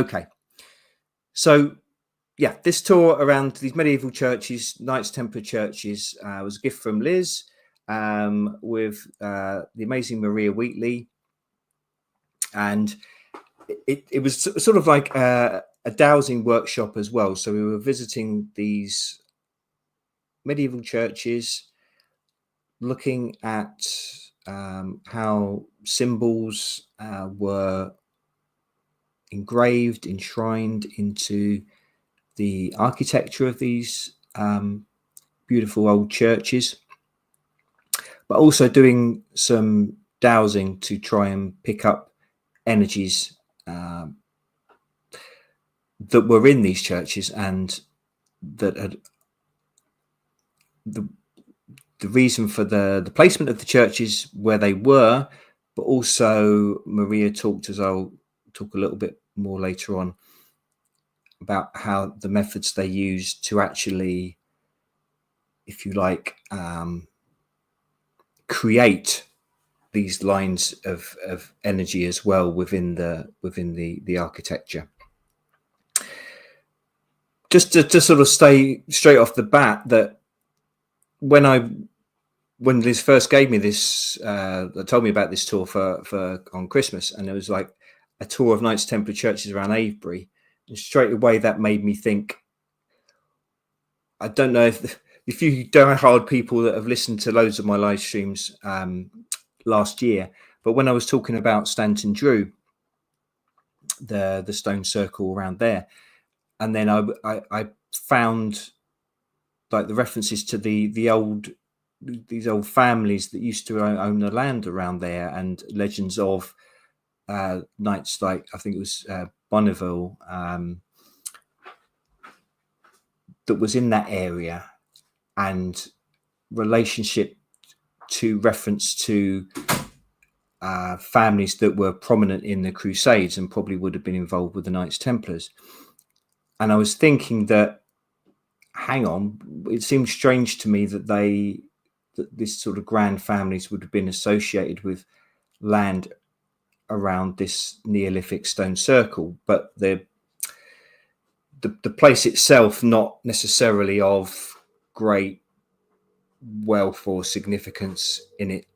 Okay, so yeah, this tour around these medieval churches, Knights Templar churches, was a gift from Liz with the amazing Maria Wheatley, and it was sort of like a dowsing workshop as well. So we were visiting these medieval churches, looking at how symbols were engraved, enshrined into the architecture of these beautiful old churches, but also doing some dowsing to try and pick up energies that were in these churches, and that had the reason for the placement of the churches where they were, but also Maria talked, as I'll talk a little bit more later on, about how the methods they used to actually, if you like, create these lines of energy as well within the architecture. Just to sort of stay straight off the bat, that when Liz first gave me this, told me about this tour for on Christmas, and it was like a tour of Knights Templar churches around Avebury, and straight away that made me think, I don't know if you die-hard people that have listened to loads of my live streams last year, but when I was talking about Stanton Drew, the stone circle around there, and then I found like the references to these old families that used to own the land around there, and legends of knights like, I think it was Bonneville, that was in that area, and relationship to reference to families that were prominent in the Crusades and probably would have been involved with the Knights Templars. And I was thinking that, hang on, it seems strange to me that this sort of grand families would have been associated with land around this Neolithic stone circle, but the place itself not necessarily of great wealth or significance in it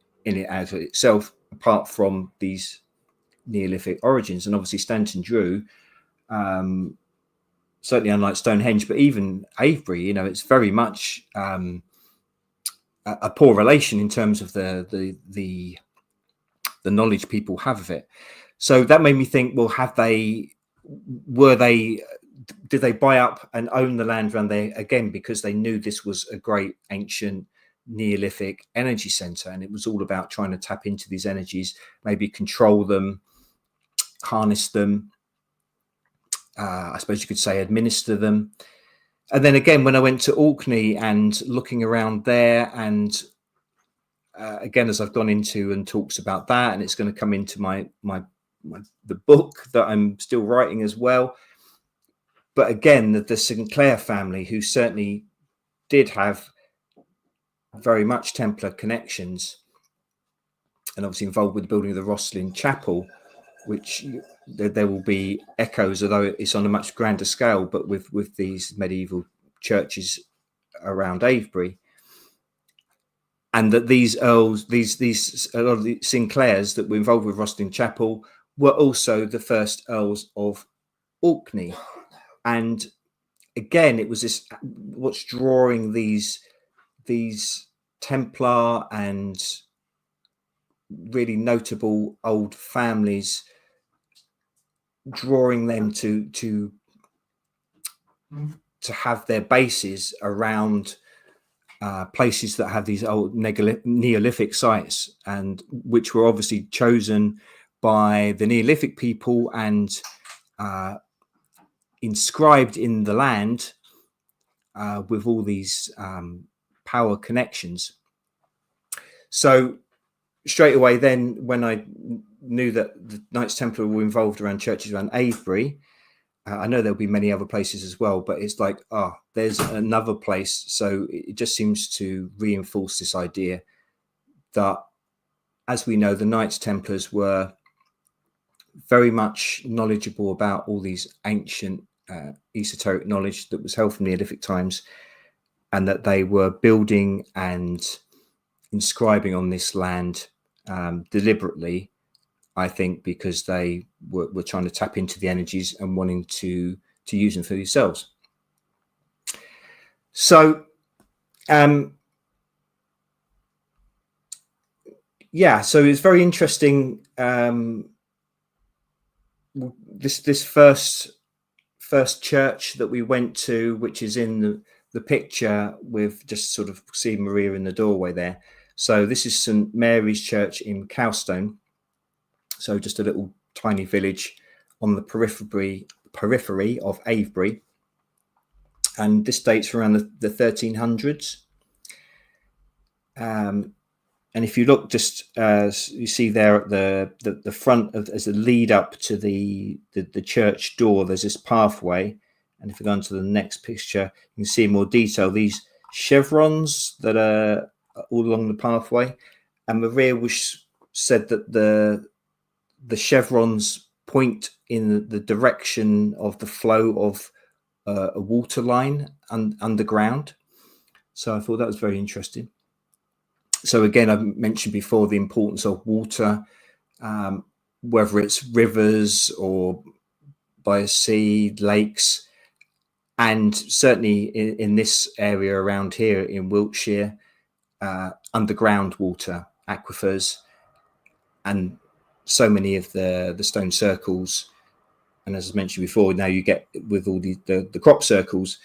as itself, apart from these Neolithic origins. And obviously Stanton Drew, certainly unlike Stonehenge, but even Avebury, it's very much a poor relation in terms of the knowledge people have of it. So that made me think, well, did they buy up and own the land around there again because they knew this was a great ancient Neolithic energy center, and it was all about trying to tap into these energies, maybe control them, harness them, I suppose you could say administer them. And then again, when I went to Orkney and looking around there, and again, as I've gone into and talks about that, and it's going to come into the book that I'm still writing as well. But again, the Sinclair family, who certainly did have very much Templar connections, and obviously involved with the building of the Rosslyn Chapel, which there will be echoes, although it's on a much grander scale, but with these medieval churches around Avebury. And that these earls, a lot of the Sinclairs that were involved with Rosslyn Chapel were also the first earls of Orkney. And again, it was this, what's drawing these Templar and really notable old families, drawing them to have their bases around places that have these old Neolithic sites, and which were obviously chosen by the Neolithic people and inscribed in the land with all these power connections. So straight away then, when I knew that the Knights Templar were involved around churches around Avebury, I know there'll be many other places as well, but it's like, there's another place. So it just seems to reinforce this idea that, as we know, the Knights Templars were very much knowledgeable about all these ancient esoteric knowledge that was held from Neolithic times, and that they were building and inscribing on this land deliberately, I think, because they were trying to tap into the energies and wanting to use them for themselves. So yeah, so it's very interesting. This first church that we went to, which is in the picture, with just sort of see Maria in the doorway there. So this is St Mary's Church in Cowstone. So just a little tiny village on the periphery of Avebury. And this dates around the 1300s. And if you look, just you see there at the front as a lead up to the church door, there's this pathway. And if we go on to the next picture, you can see in more detail these chevrons that are all along the pathway. And Maria said that the chevrons point in the direction of the flow of a water line underground. So I thought that was very interesting. So again, I mentioned before the importance of water, whether it's rivers or by a sea, lakes, and certainly in this area around here in Wiltshire, underground water, aquifers, and so many of the stone circles. And as I mentioned before, now you get with all the crop circles,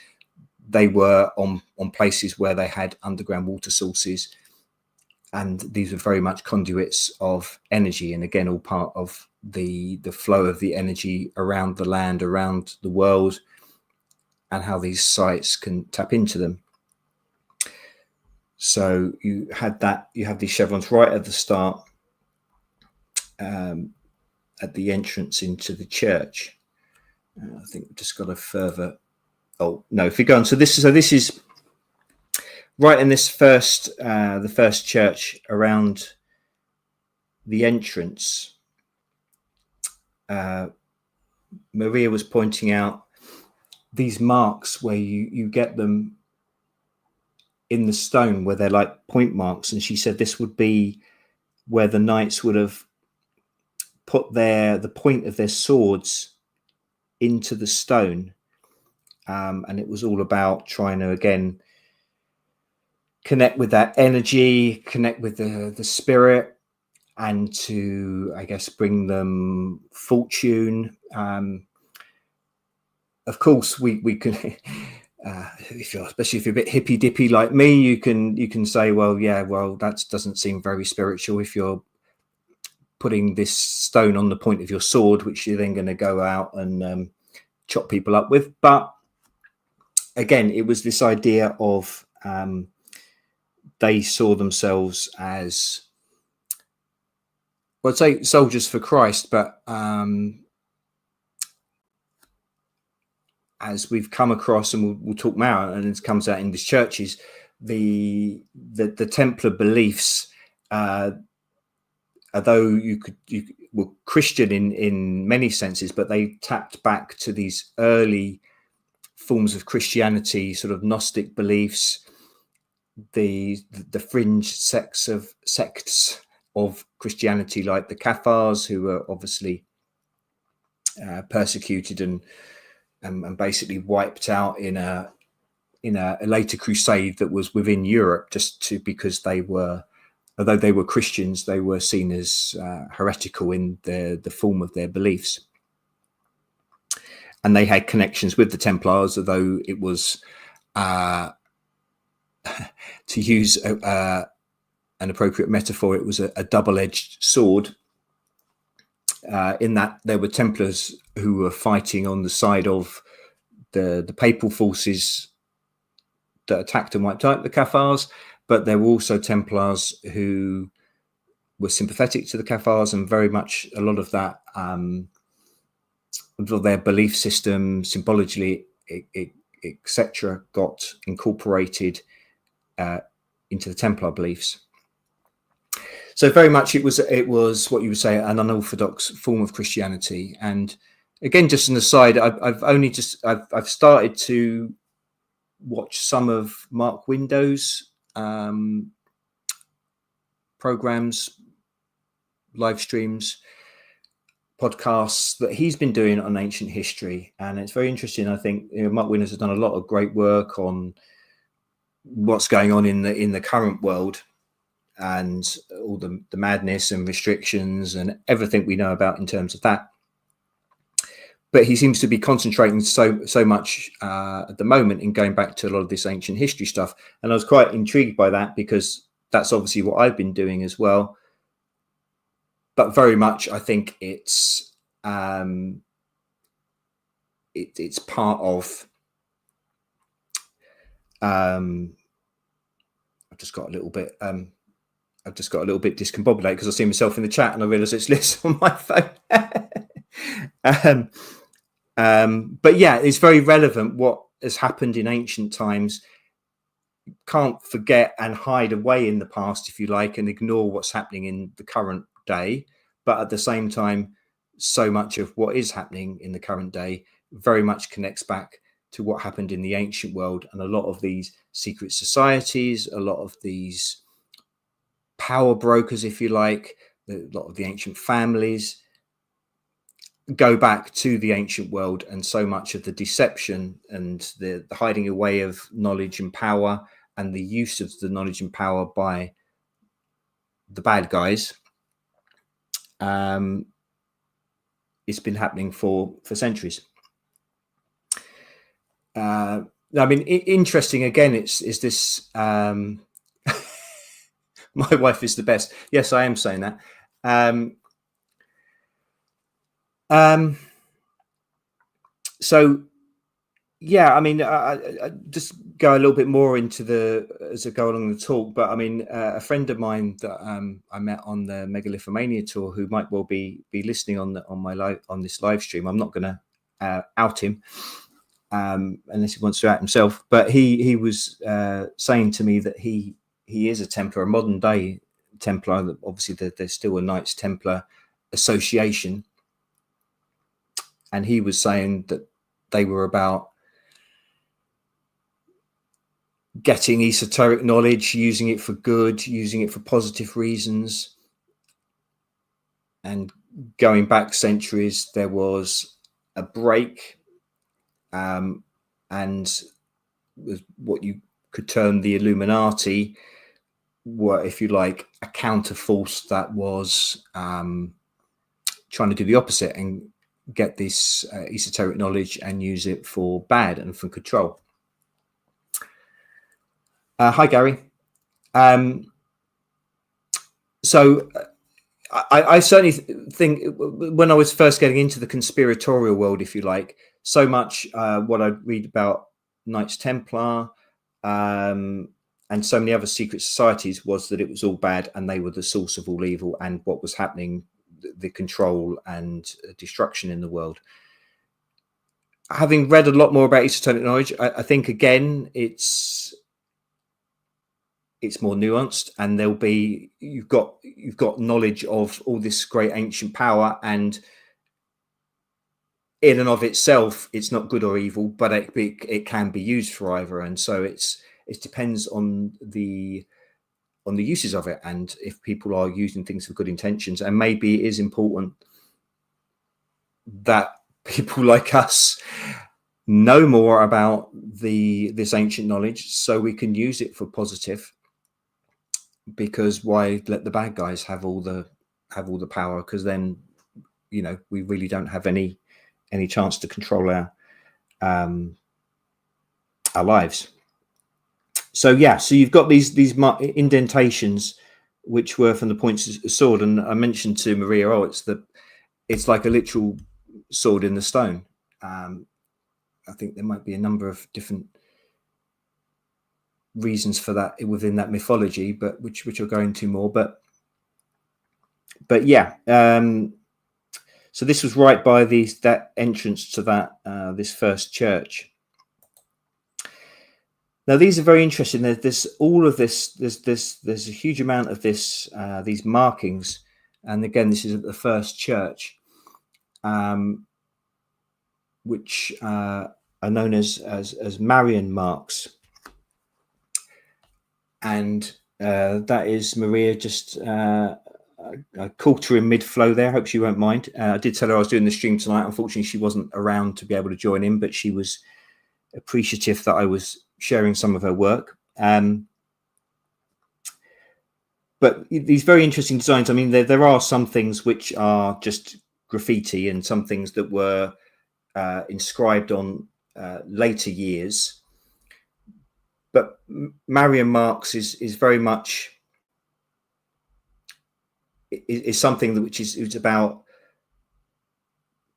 they were on places where they had underground water sources. And these are very much conduits of energy, and again, all part of the flow of the energy around the land, around the world, and how these sites can tap into them. So you have these chevrons right at the start, at the entrance into the church. I think we've just got a further. Oh no! If we go on, so this is. Right in this the first church around the entrance, Maria was pointing out these marks where you get them in the stone, where they're like point marks, and she said this would be where the knights would have put the point of their swords into the stone, and it was all about trying to again connect with that energy, connect with the spirit, and to, I guess, bring them fortune. Of course, we can, especially if you're a bit hippy dippy like me, you can say, well, yeah, well, that doesn't seem very spiritual if you're putting this stone on the point of your sword, which you're then going to go out and chop people up with. But again, it was this idea of they saw themselves as, well, I'd say soldiers for Christ, but as we've come across, and we'll talk now, and it comes out in these churches, the Templar beliefs, although you were Christian in many senses, but they tapped back to these early forms of Christianity, sort of Gnostic beliefs, the fringe sects of Christianity, like the Cathars, who were obviously persecuted and basically wiped out in a later crusade that was within Europe, because they were, although they were Christians, they were seen as heretical in the form of their beliefs. And they had connections with the Templars, although it was to use an appropriate metaphor, it was a double-edged sword, in that there were Templars who were fighting on the side of the papal forces that attacked and wiped out the Cathars, but there were also Templars who were sympathetic to the Cathars, and very much a lot of that, of their belief system, symbolically, etc., got incorporated into the Templar beliefs. So very much it was what you would say an unorthodox form of Christianity. And again, just an aside, I've started to watch some of Mark Window's programs, live streams, podcasts that he's been doing on ancient history, and it's very interesting. I think Mark Winters has done a lot of great work on what's going on in the current world and all the madness and restrictions and everything we know about in terms of that. But he seems to be concentrating so much at the moment in going back to a lot of this ancient history stuff, and I was quite intrigued by that because that's obviously what I've been doing as well. But very much, I think it's part of. I've just got a little bit. I've just got a little bit discombobulated because I see myself in the chat and I realise it's listed on my phone. But yeah, it's very relevant what has happened in ancient times. You can't forget and hide away in the past, if you like, and ignore what's happening in the current day. But at the same time, so much of what is happening in the current day very much connects back to what happened in the ancient world. And a lot of these secret societies, a lot of these power brokers, if you like, a lot of the ancient families go back to the ancient world, and so much of the deception and the hiding away of knowledge and power and the use of the knowledge and power by the bad guys, it's been happening for centuries. I mean, interesting again, is this my wife is the best. Yes, I am saying that. So yeah, I mean, I just go a little bit more into as I go along the talk. But I mean, a friend of mine that I met on the Megalithomania tour, who might well be listening on this live stream. I'm not going to out him unless he wants to out himself. But he was saying to me that he is a Templar, a modern day Templar. That obviously there's still a Knights Templar association, and he was saying that they were about getting esoteric knowledge, using it for good, using it for positive reasons. And going back centuries, there was a break, and what you could term the Illuminati were, if you like, a counterforce that was trying to do the opposite and get this esoteric knowledge and use it for bad and for control. Hi, Gary. So I certainly think when I was first getting into the conspiratorial world, if you like, so much what I'd read about Knights Templar and so many other secret societies was that it was all bad and they were the source of all evil, and what was happening, the control and destruction in the world. Having read a lot more about esoteric knowledge, I think again it's more nuanced, and you've got knowledge of all this great ancient power, and in and of itself it's not good or evil, but it can be used for either. And so it depends on the uses of it, and if people are using things for good intentions. And maybe it is important that people like us know more about this ancient knowledge so we can use it for positive, because why let the bad guys have all the power? Because then, you know, we really don't have any chance to control our lives. So yeah, so you've got these indentations which were from the points of the sword, and I mentioned to Maria, it's like a literal sword in the stone. I think there might be a number of different reasons for that within that mythology, but which I'll go into more. But yeah, so this was right by that entrance to this first church. Now these are very interesting. There's all of this. There's a huge amount of this. These markings, and again, this is at the first church, which are known as Marian marks, and that is Maria. Just I caught her in mid-flow there. Hope she won't mind. I did tell her I was doing the stream tonight. Unfortunately, she wasn't around to be able to join in, but she was appreciative that I was sharing some of her work. But these very interesting designs. I mean, there are some things which are just graffiti, and some things that were inscribed on later years. But Marian marks is very much is something that which is about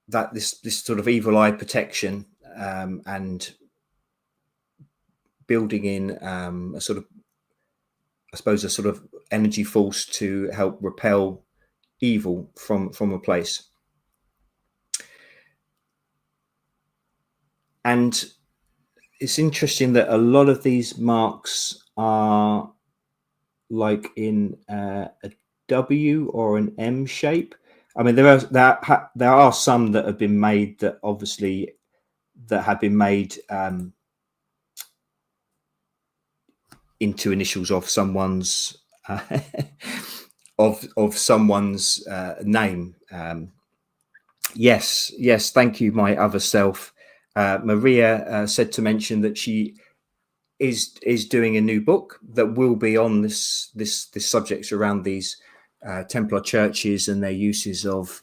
that this sort of evil eye protection, and building in a sort of, I suppose, a sort of energy force to help repel evil from a place. And it's interesting that a lot of these marks are like in a W or an M shape. I mean, there are some that have been made that obviously that have been made into initials of someone's of someone's name. Yes, thank you, my other self. Maria said to mention that she is doing a new book that will be on this subject around these Templar churches and their uses of,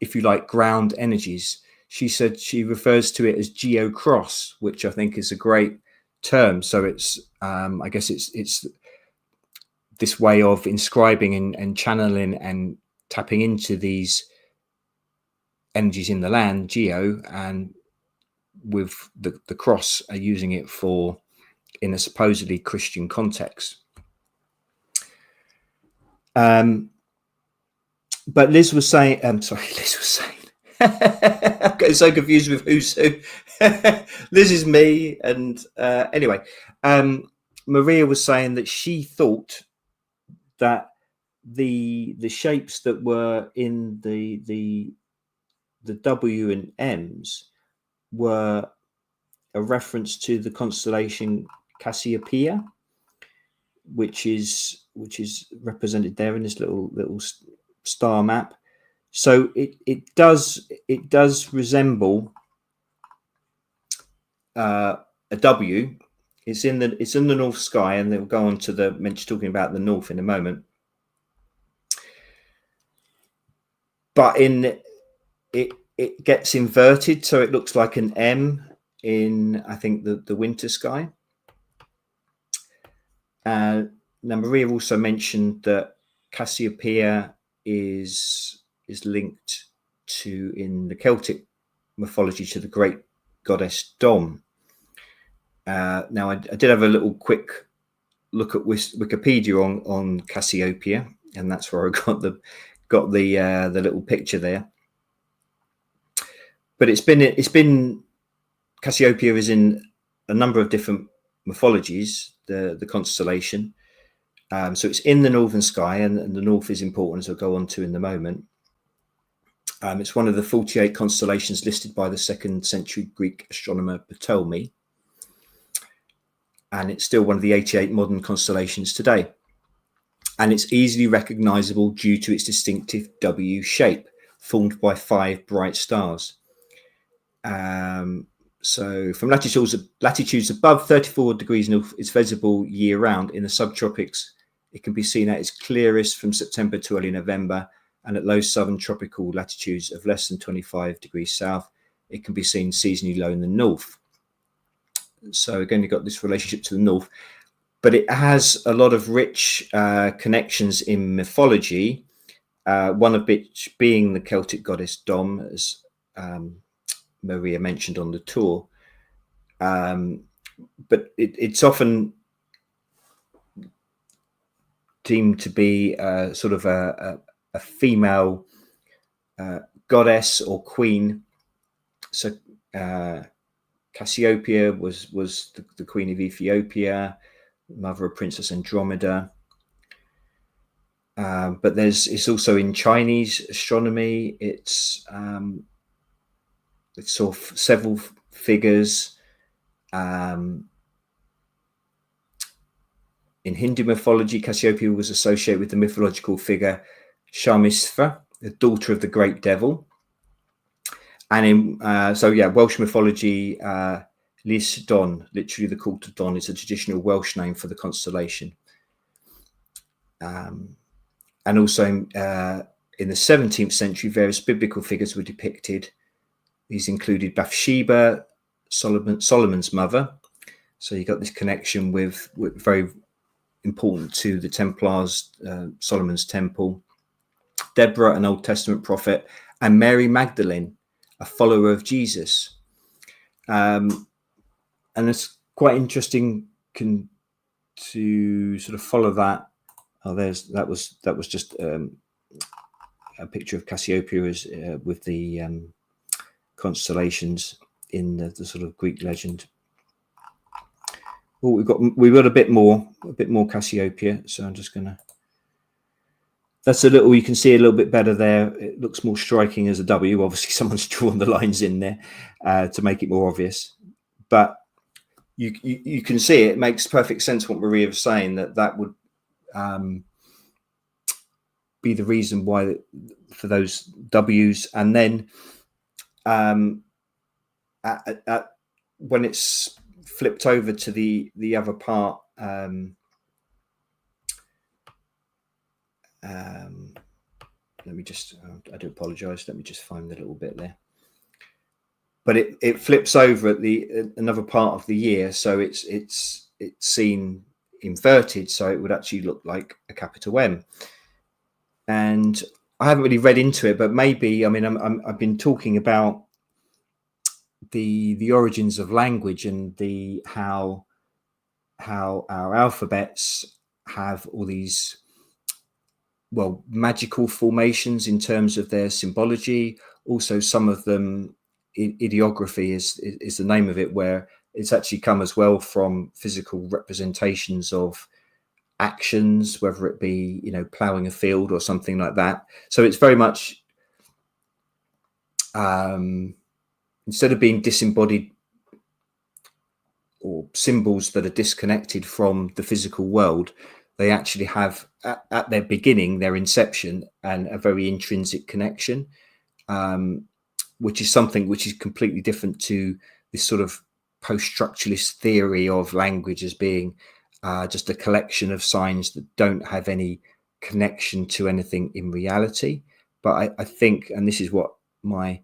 if you like, ground energies. She said she refers to it as geocross, which I think is a great term. So it's, I guess it's this way of inscribing and channeling and tapping into these energies in the land, geo, and with the cross are using it for in a supposedly Christian context. But Liz was saying, Liz was saying, I'm getting so confused with who's who. Liz is me. And anyway, Maria was saying that she thought that the shapes that were in the W and M's were a reference to the constellation Cassiopeia, which is represented there in this little star map. So it does resemble a W. It's in the north sky, and they'll go on to the talking about the north in a moment. But it gets inverted, so it looks like an M in, I think, the winter sky. Now Maria also mentioned that Cassiopeia is linked to, in the Celtic mythology, to the great goddess Dom. Now I did have a little quick look at Wikipedia on Cassiopeia, and that's where I got the little picture there. But it's been Cassiopeia is in a number of different mythologies, the constellation. So it's in the northern sky, and the north is important, as I'll go on to in the moment. It's one of the 48 constellations listed by the 2nd century Greek astronomer Ptolemy, and it's still one of the 88 modern constellations today. And it's easily recognizable due to its distinctive W shape, formed by 5 bright stars. So from latitudes above 34 degrees north, it's visible year round. In the subtropics, it can be seen at its clearest from September to early November, and at low southern tropical latitudes of less than 25 degrees south, it can be seen seasonally low in the north. So again, you've got this relationship to the north, but it has a lot of rich connections in mythology, one of which being the Celtic goddess Dom, as Maria mentioned on the tour. But it's often deemed to be sort of a female Cassiopeia was the queen of Ethiopia, mother of Princess Andromeda. But it's also in Chinese astronomy. It's sort of several figures. In Hindu mythology, Cassiopeia was associated with the mythological figure Sharmistra, the daughter of the great devil. And in Welsh mythology, Lis Don, literally the call to dawn, is a traditional Welsh name for the constellation. And also in the 17th century, various biblical figures were depicted. These included Bathsheba, Solomon's mother. So you got this connection with very important to the Templars, Solomon's temple. Deborah, an Old Testament prophet, and Mary Magdalene, a follower of Jesus. And it's quite interesting to sort of follow that. Oh, that was just a picture of Cassiopeia with the constellations in the sort of Greek legend. Oh, we've got a bit more Cassiopeia. So I'm just gonna. That's a little. You can see a little bit better there. It looks more striking as a W. Obviously, someone's drawn the lines in there to make it more obvious. But you can see it makes perfect sense what Maria was saying, that would be the reason why for those W's. And then when it's flipped over to the other part, let me just I do apologize, let me just find the little bit there. But it flips over at another part of the year, so it's seen inverted, so it would actually look like a capital M. And I haven't really read into it, but maybe, I mean, I've been talking about the origins of language and how our alphabets have all these magical formations in terms of their symbology. Also, some of them, ideography is the name of it, where it's actually come as well from physical representations of actions, whether it be ploughing a field or something like that. So it's very much instead of being disembodied or symbols that are disconnected from the physical world, they actually have at their beginning, their inception, and a very intrinsic connection, which is something which is completely different to this sort of post-structuralist theory of language as being just a collection of signs that don't have any connection to anything in reality. But I think, and this is what my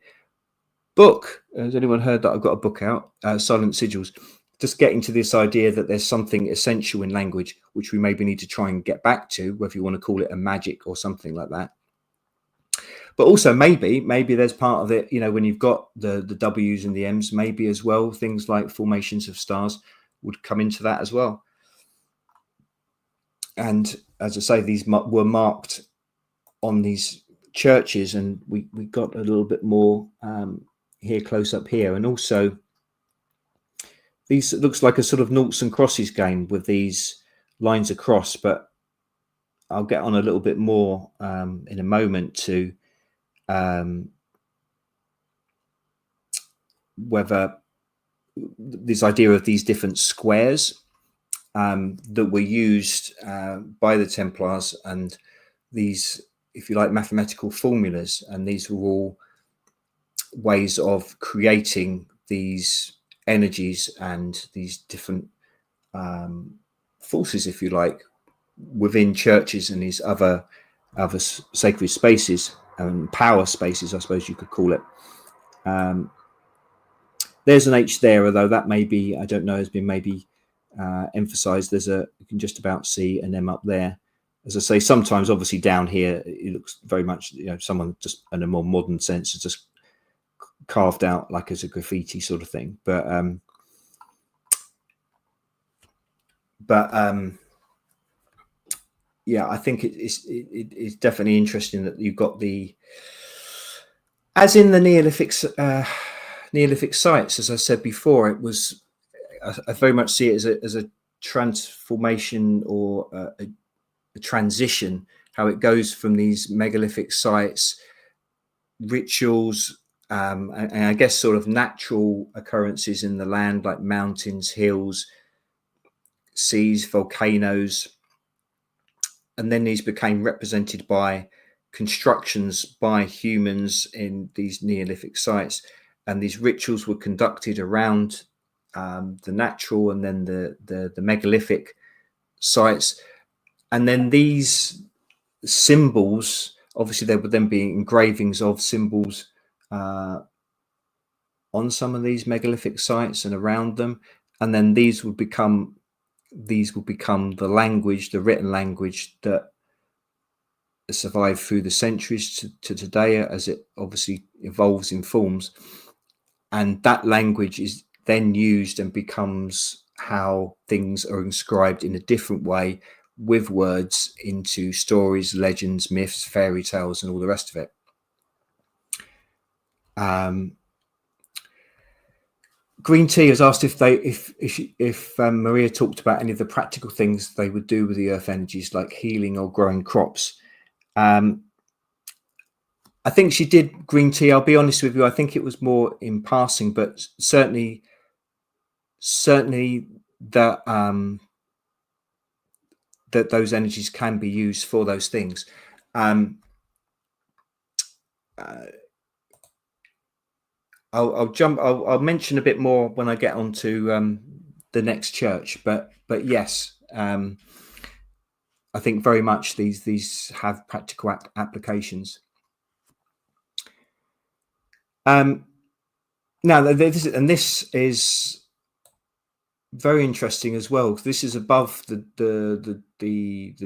book, has anyone heard that I've got a book out, Silent Sigils, just getting to this idea that there's something essential in language which we maybe need to try and get back to, whether you want to call it a magic or something like that. But also maybe there's part of it, when you've got the W's and the M's, maybe as well things like formations of stars would come into that as well. And as I say, these were marked on these churches, and we got a little bit more here, close up here. And also these, it looks like a sort of noughts and crosses game with these lines across, but I'll get on a little bit more in a moment to whether this idea of these different squares that were used by the Templars, and these, if you like, mathematical formulas, and these were all ways of creating these energies and these different forces, if you like, within churches and these other sacred spaces and power spaces, I suppose you could call it. There's an H there, although that may be, I don't know, has been maybe emphasized. You can just about see an M up there. As I say, sometimes obviously down here it looks very much, someone just in a more modern sense has just carved out like as a graffiti sort of thing. But yeah, I think it's Definitely interesting that you've got as in the Neolithic sites, as I said before, it was, I very much see it as a transformation or a transition, how it goes from these megalithic sites, rituals, and I guess sort of natural occurrences in the land, like mountains, hills, seas, volcanoes, and then these became represented by constructions by humans in these Neolithic sites, and these rituals were conducted around the natural and then the megalithic sites, and then these symbols, obviously there would then be engravings of symbols on some of these megalithic sites and around them, and then these will become the language, the written language that survived through the centuries to today, as it obviously evolves in forms, and that language is then used and becomes how things are inscribed in a different way, with words, into stories, legends, myths, fairy tales, and all the rest of it. Green Tea has asked if Maria talked about any of the practical things they would do with the earth energies, like healing or growing crops. I think she did, Green Tea. I'll be honest with you, I think it was more in passing, but certainly that that those energies can be used for those things. I'll mention a bit more when I get onto the next church, but yes, I think very much these have practical applications. Now this is very interesting as well. This is above the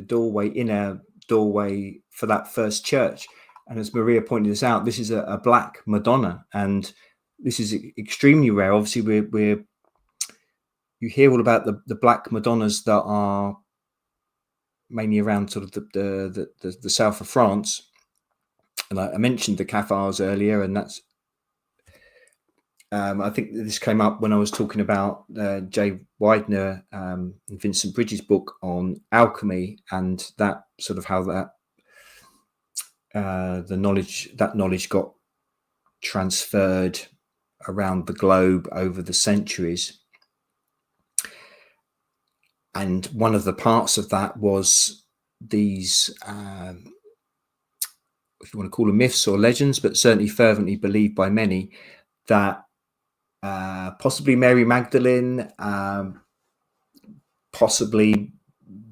doorway, inner doorway for that first church, and as Maria pointed us out, this is a black Madonna, and this is extremely rare. Obviously, you hear all about the black Madonnas that are mainly around sort of the south of France, and I mentioned the Cathars earlier, and that's I think this came up when I was talking about Jay Widener and Vincent Bridges' book on alchemy, and that sort of how that that knowledge got transferred around the globe over the centuries. And one of the parts of that was these, if you want to call them myths or legends, but certainly fervently believed by many, that possibly Mary Magdalene, possibly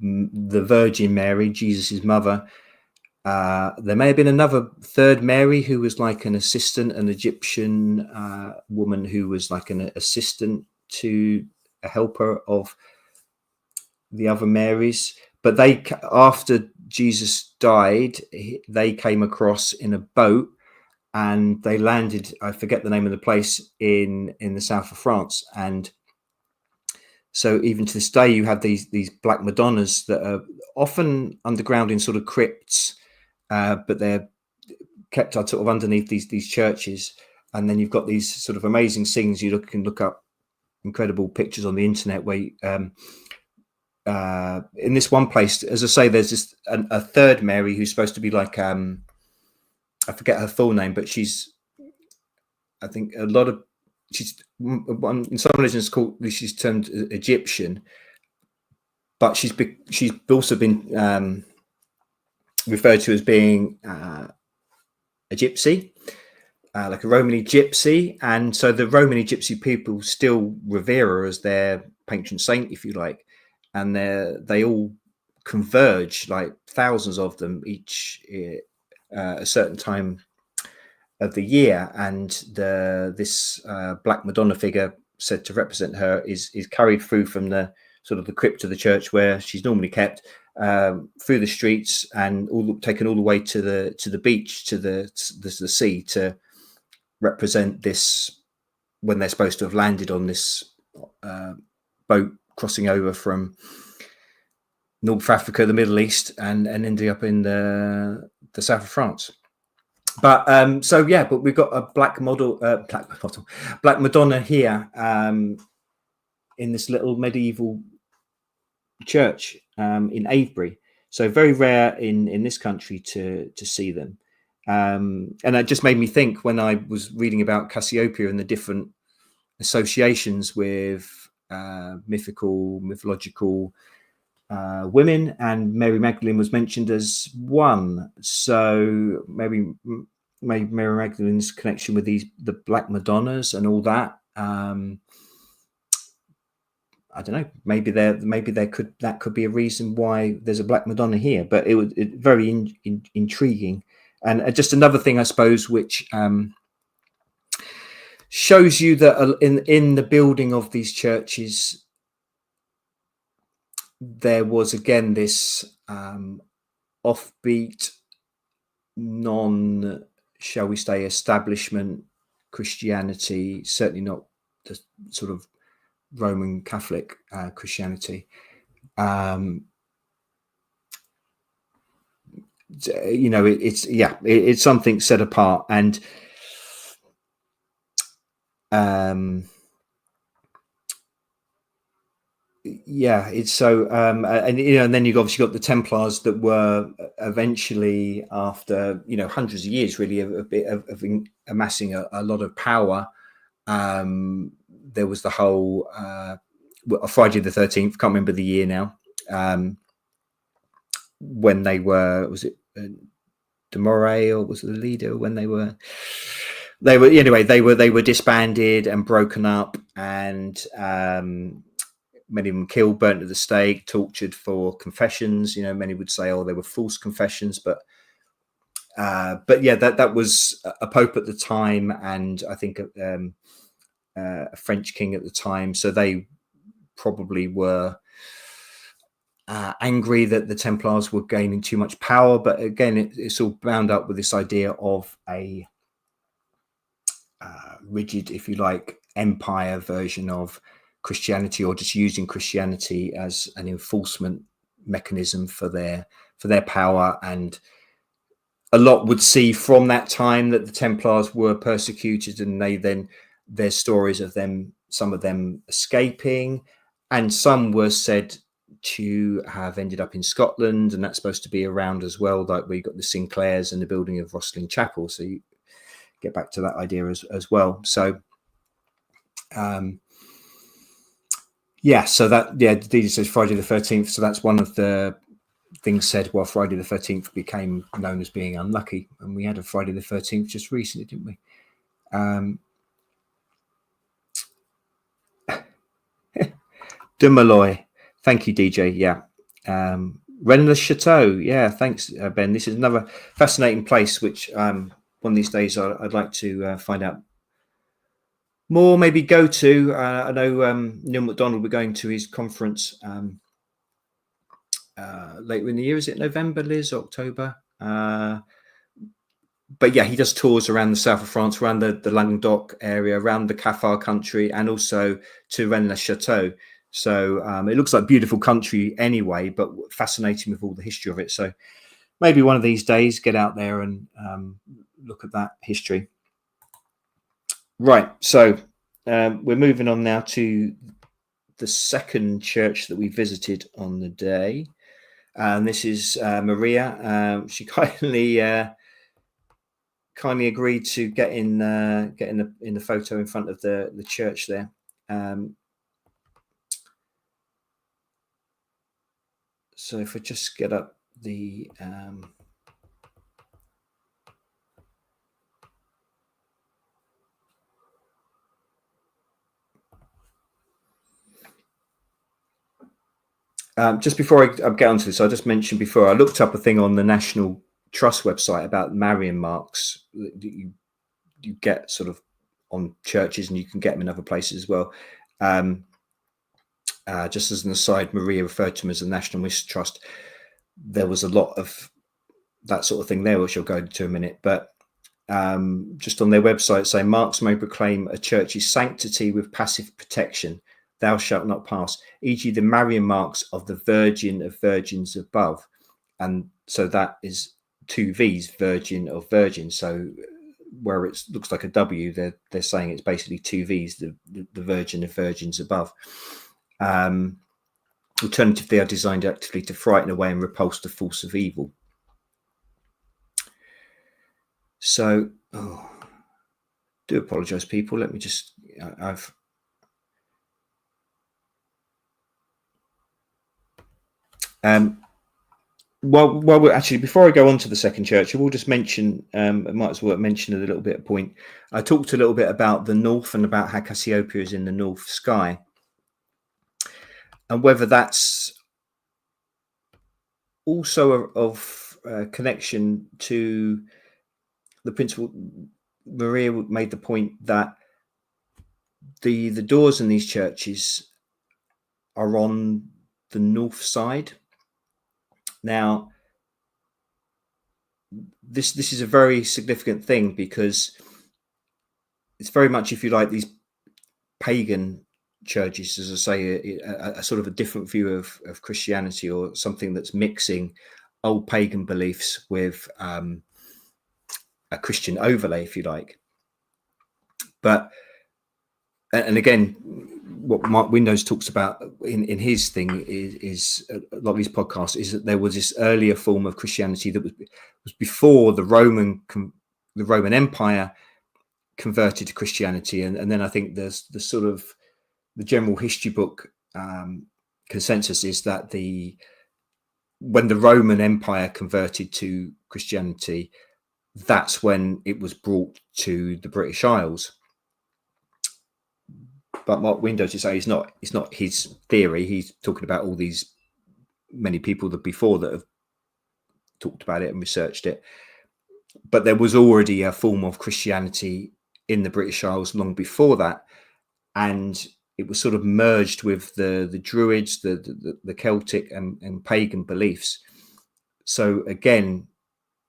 the Virgin Mary, Jesus's mother. There may have been another third Mary who was like an assistant, an Egyptian woman who was like an assistant to a helper of the other Marys. But they, after Jesus died, they came across in a boat, and they landed, I forget the name of the place, in the south of France. And so even to this day, you have these black Madonnas that are often underground in sort of crypts, but they're kept sort of underneath these churches. And then you've got these sort of amazing scenes. You can look up incredible pictures on the internet where in this one place, as I say, there's just a third Mary who's supposed to be like, I forget her full name, but she's, I think she's in some religions she's termed Egyptian, but she's also been referred to as being a gypsy, like a Romany gypsy. And so the Romany gypsy people still revere her as their patron saint, if you like. And they all converge, like thousands of them each a certain time of the year. And this Black Madonna figure, said to represent her, is carried through from the sort of the crypt of the church where she's normally kept, through the streets, and taken all the way to the beach, to the sea, to represent this, when they're supposed to have landed on this boat crossing over from North Africa, the Middle East, and ending up in the south of France. But so yeah, but we've got a black Madonna here in this little medieval church in Avebury. So very rare in this country to see them. And that just made me think when I was reading about Cassiopeia and the different associations with mythological women, and Mary Magdalene was mentioned as one. So maybe Mary Magdalene's connection with the Black Madonnas and all that. I don't know. Maybe that could be a reason why there's a Black Madonna here. But it was very intriguing, and just another thing, I suppose, which shows you that in the building of these churches, there was again this offbeat, shall we say, establishment Christianity, certainly not the sort of Roman Catholic Christianity. It's something set apart, and it's so and then you've obviously got the Templars that were eventually, after hundreds of years really of amassing a lot of power. There was the whole Friday the 13th, can't remember the year now, when they were, was it de Moray, or was it the leader when they were disbanded and broken up, and many of them killed, burnt at the stake, tortured for confessions. Many would say, they were false confessions, but that was a pope at the time, and I think a French king at the time. So they probably were angry that the Templars were gaining too much power. But again, it's all bound up with this idea of a rigid, if you like, empire version of Christianity, or just using Christianity as an enforcement mechanism for their power. And a lot would see from that time that the Templars were persecuted, and there's stories of them, some of them escaping, and some were said to have ended up in Scotland, and that's supposed to be around as well, like we got the Sinclairs and the building of Rosslyn Chapel. So you get back to that idea as well. So so that, Didi says Friday the 13th. So that's one of the things said. Well, Friday the 13th became known as being unlucky, and we had a Friday the 13th just recently, didn't we? De Malloy, thank you, DJ. Rennes Chateau, thanks, Ben. This is another fascinating place, which one of these days I'd like to find out more, maybe go to. I know Neil MacDonald will be going to his conference later in the year. Is it November, Liz, or October? But he does tours around the south of France, around the Languedoc area, around the Cafard country, and also to Rennes Chateau. So it looks like beautiful country anyway, but fascinating with all the history of it. So maybe one of these days, get out there and look at that history. Right. So we're moving on now to the second church that we visited on the day. And this is Maria. She kindly agreed to get in the photo in front of the church there. So if I just get up the just before I get onto this, I just mentioned before, I looked up a thing on the National Trust website about Marian marks that you get sort of on churches, and you can get them in other places as well. Just as an aside, Maria referred to them as the National Trust Trust. There was a lot of that sort of thing there, which I'll go into in a minute. But just on their website, saying marks may proclaim a church's sanctity with passive protection. Thou shalt not pass, e.g. the Marian marks of the Virgin of Virgins above. And so that is two V's, virgin of virgin. So where it looks like a W, they're saying it's basically two V's, the virgin of virgins above. Alternatively, they are designed actively to frighten away and repulse the force of evil. So, do apologise, people. Let me just, well, we're actually, before I go on to the second church, I will just mention, I might as well mention a little bit of point. I talked a little bit about the north and about how Cassiopeia is in the north sky, and whether that's also of connection to the principle. Maria made the point that the doors in these churches are on the north side. Now, this is a very significant thing, because it's very much, if you like, these pagan churches, as I say, a sort of a different view of Christianity, or something that's mixing old pagan beliefs with a Christian overlay, if you like. But, and again, what Mark Windows talks about in his thing is a lot of these podcasts, is that there was this earlier form of Christianity that was before the Roman Empire converted to Christianity, and then I think there's the sort of the general history book consensus is that when the Roman Empire converted to Christianity, that's when it was brought to the British Isles. But Mark Windows is saying it's not his theory. He's talking about all these many people that before that have talked about it and researched it. But there was already a form of Christianity in the British Isles long before that, and it was sort of merged with the Druids, the Celtic and pagan beliefs. So again,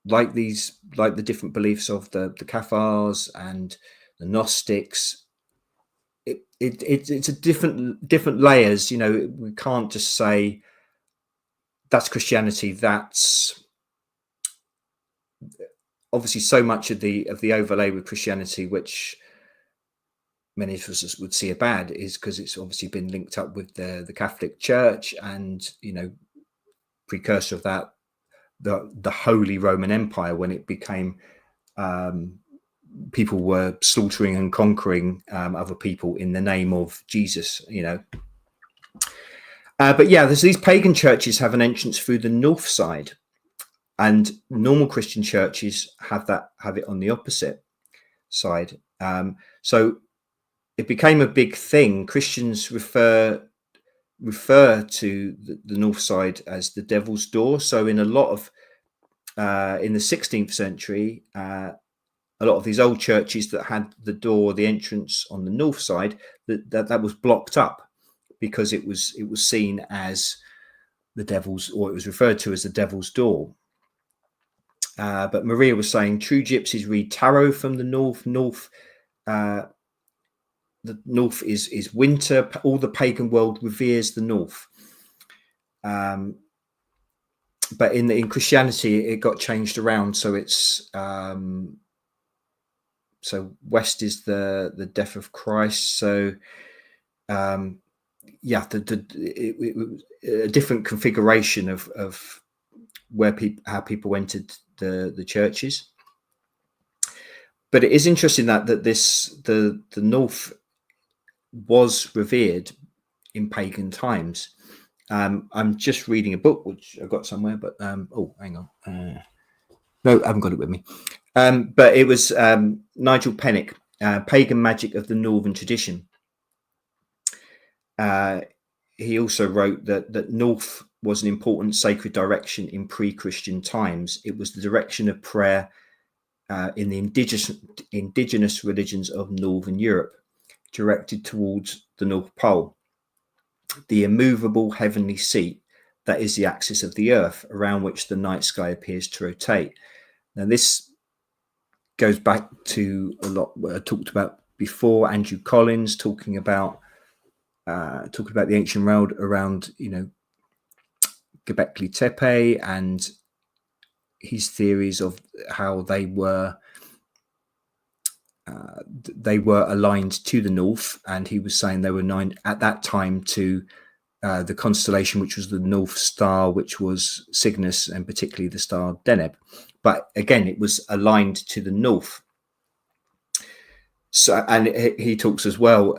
like the different beliefs of the Cathars and the Gnostics, it's a different layers. You know, we can't just say that's Christianity. That's obviously so much of the overlay with Christianity, which many of us would see a bad, is because it's obviously been linked up with the Catholic Church, and, you know, precursor of that, the Holy Roman Empire, when it became people were slaughtering and conquering other people in the name of Jesus, you know. But yeah, there's these pagan churches have an entrance through the north side, and normal Christian churches have it on the opposite side. So it became a big thing. Christians refer to the north side as the devil's door. So in a lot of in the 16th century, a lot of these old churches that had the entrance on the north side, that was blocked up, because it was seen as the devil's, or it was referred to as the devil's door. But Maria was saying true gypsies read tarot from the north. The north is winter. All the pagan world reveres the north. But in Christianity, it got changed around. So it's so west is the death of Christ. So yeah, a different configuration of where how people entered the churches. But it is interesting that the north was revered in pagan times. I'm just reading a book which I've got somewhere, but oh, hang on. No, I haven't got it with me. But it was Nigel Pennick, Pagan Magic of the Northern Tradition. He also wrote that north was an important sacred direction in pre-Christian times. It was the direction of prayer in the indigenous religions of Northern Europe, directed towards the North Pole, the immovable heavenly seat that is the axis of the earth, around which the night sky appears to rotate. Now, this goes back to a lot what I talked about before. Andrew Collins talking about the ancient world around, you know, Göbekli Tepe, and his theories of how they were aligned to the north, and he was saying they were aligned at that time to the constellation, which was the North Star, which was Cygnus, and particularly the star Deneb. But again, it was aligned to the north. So, and he talks as well,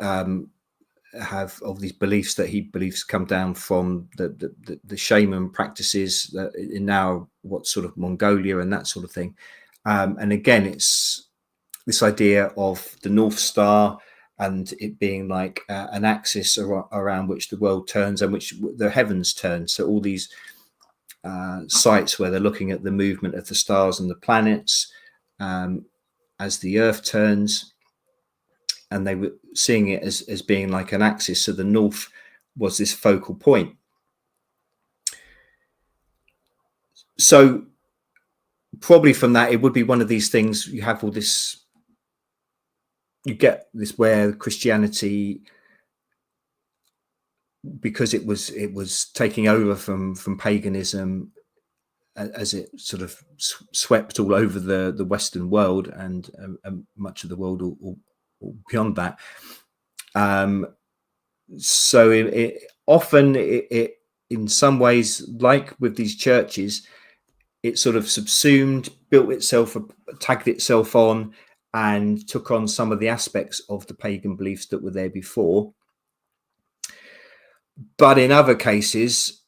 have of these beliefs that he believes come down from the shaman practices in now what's sort of Mongolia and that sort of thing. And again, it's this idea of the North Star and it being like an axis around which the world turns and which the heavens turn. So all these sites where they're looking at the movement of the stars and the planets as the Earth turns, and they were seeing it as being like an axis. So the north was this focal point. So probably from that, it would be one of these things. You have all this, you get this where Christianity, because it was taking over from paganism as it sort of swept all over the Western world and much of the world or beyond that. So it often in some ways, like with these churches, it sort of subsumed, built itself, tagged itself on, and took on some of the aspects of the pagan beliefs that were there before. But in other cases,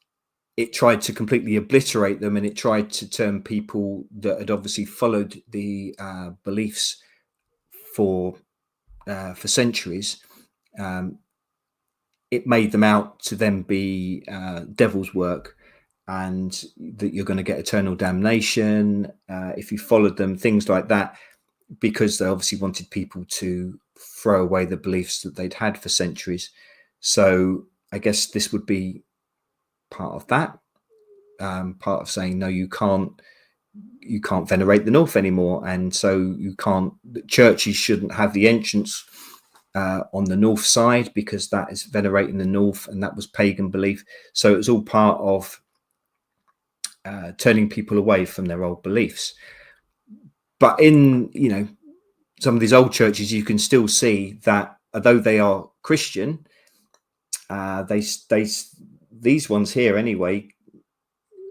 it tried to completely obliterate them, and it tried to turn people that had obviously followed the beliefs for centuries. It made them out to then be devil's work, and that you're going to get eternal damnation if you followed them, things like that, because they obviously wanted people to throw away the beliefs that they'd had for centuries. So I guess this would be part of that, part of saying, no, you can't venerate the north anymore, and so you can't, churches shouldn't have the entrance on the north side, because that is venerating the north, and that was pagan belief. So it's all part of turning people away from their old beliefs. But in some of these old churches, you can still see that although they are Christian, these ones here anyway,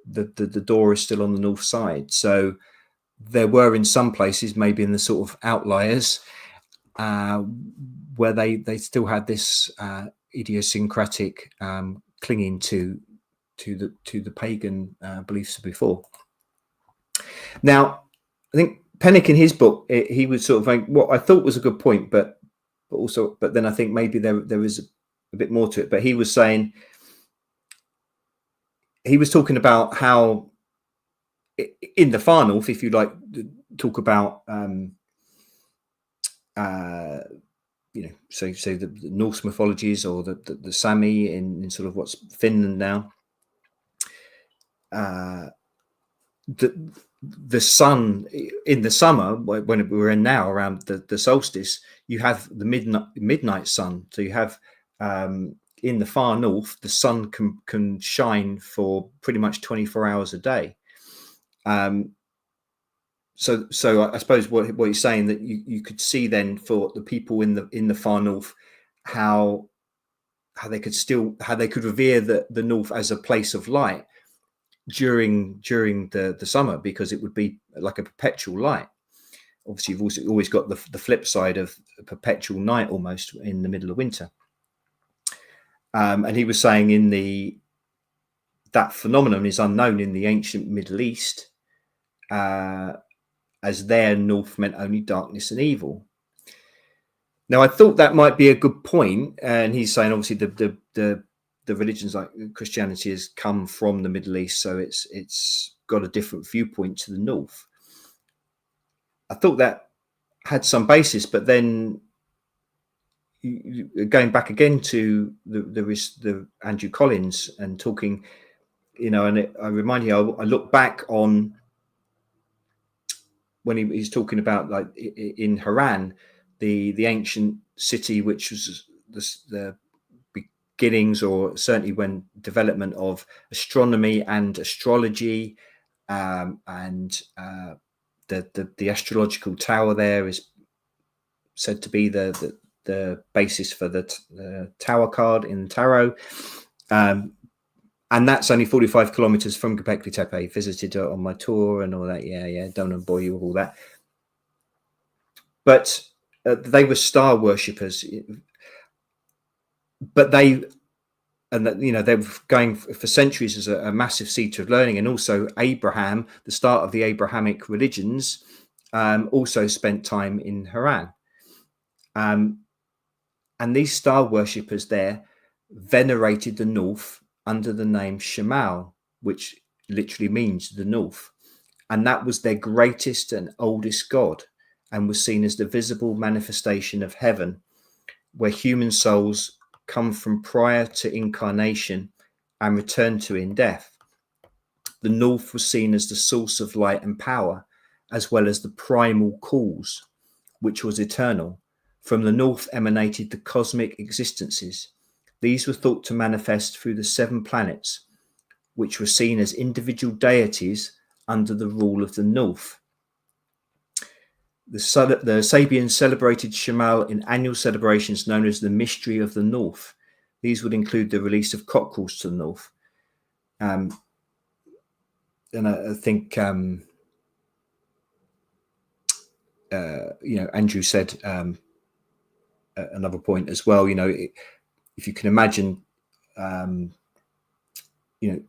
the door is still on the north side. So there were in some places, maybe in the sort of outliers, where they still had this idiosyncratic clinging to the pagan beliefs before. Now, I think Pennick in his book, he was sort of like what I thought was a good point, but then I think maybe there is a bit more to it. But he was saying, he was talking about how in the far north, if you like, talk about so the Norse mythologies, or the Sami in sort of what's Finland now, the sun in the summer, when we're in now around the solstice, you have the midnight sun. So you have in the far north, the sun can shine for pretty much 24 hours a day. So I suppose what he's saying, that you could see then for the people in the far north, how they could revere the north as a place of light during the summer, because it would be like a perpetual light. Obviously, you've also always got the flip side of a perpetual night almost in the middle of winter. And he was saying that phenomenon is unknown in the ancient Middle East, as their north meant only darkness and evil. Now, I thought that might be a good point, and he's saying obviously the religions like Christianity has come from the Middle East, so it's got a different viewpoint to the north. I thought that had some basis, but then going back again to the Andrew Collins and talking, and I remind you, I look back on when he's talking about, like, in Haran, the ancient city, which was the beginnings, or certainly when development of astronomy and astrology, and the astrological tower there is said to be the basis for the tower card in tarot. And that's only 45 kilometers from Göbekli Tepe. Visited it on my tour and all that. Yeah. Don't want to bore you with all that. But they were star worshippers. But they were going for centuries as a massive seat of learning. And also Abraham, the start of the Abrahamic religions, also spent time in Haran. And these star worshippers there venerated the north under the name Shemal, which literally means the north. And that was their greatest and oldest god, and was seen as the visible manifestation of heaven, where human souls come from prior to incarnation and return to in death. The north was seen as the source of light and power, as well as the primal cause, which was eternal. From the north emanated the cosmic existences. These were thought to manifest through the 7 planets, which were seen as individual deities under the rule of the north. The Sabians celebrated Shemal in annual celebrations known as the Mystery of the North. These would include the release of cockerels to the north. And I think, Andrew said another point as well. If you can imagine,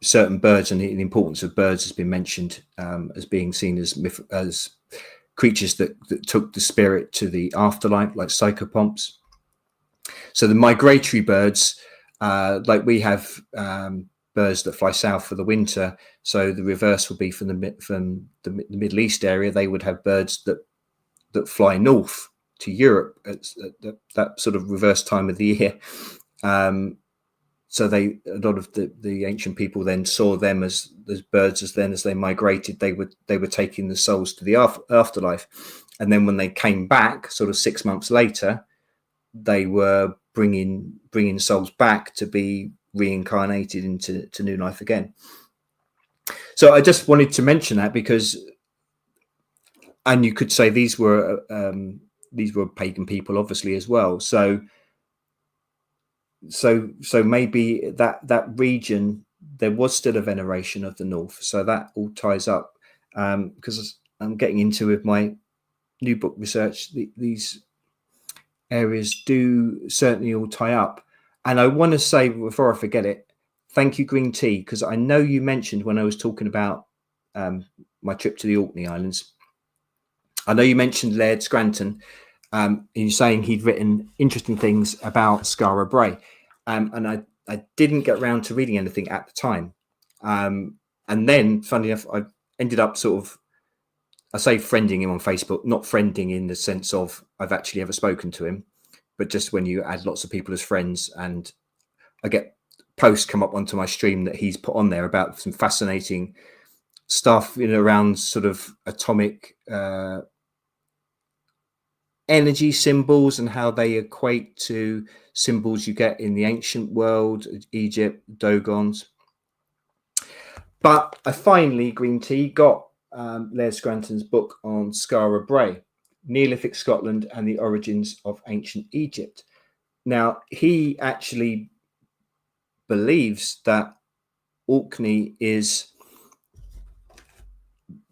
certain birds, and the importance of birds has been mentioned as being seen as creatures that took the spirit to the afterlife, like psychopomps. So the migratory birds, like we have birds that fly south for the winter. So the reverse would be from the Middle East area. They would have birds that fly north to Europe at that sort of reverse time of the year. So a lot of the ancient people then saw them as birds, as they migrated, they were taking the souls to the afterlife. And then when they came back, sort of 6 months later, they were bringing souls back to be reincarnated into new life again. So I just wanted to mention that because, and you could say these were pagan people, obviously, as well. So maybe that region, there was still a veneration of the north. So that all ties up, because I'm getting into with my new book research. These areas do certainly all tie up. And I want to say, before I forget it, thank you, Green Tea, because I know you mentioned when I was talking about my trip to the Orkney Islands, I know you mentioned Laird Scranton, in saying he'd written interesting things about Skara Brae. And I didn't get around to reading anything at the time. And then, funny enough, I ended up I say friending him on Facebook, not friending in the sense of I've actually ever spoken to him, but just when you add lots of people as friends, and I get posts come up onto my stream that he's put on there about some fascinating stuff, around sort of atomic energy symbols and how they equate to symbols you get in the ancient world, Egypt, Dogons. But I finally, Green Tea, got Laird Scranton's book on Skara Brae, Neolithic Scotland and the Origins of Ancient Egypt. Now, he actually believes that Orkney is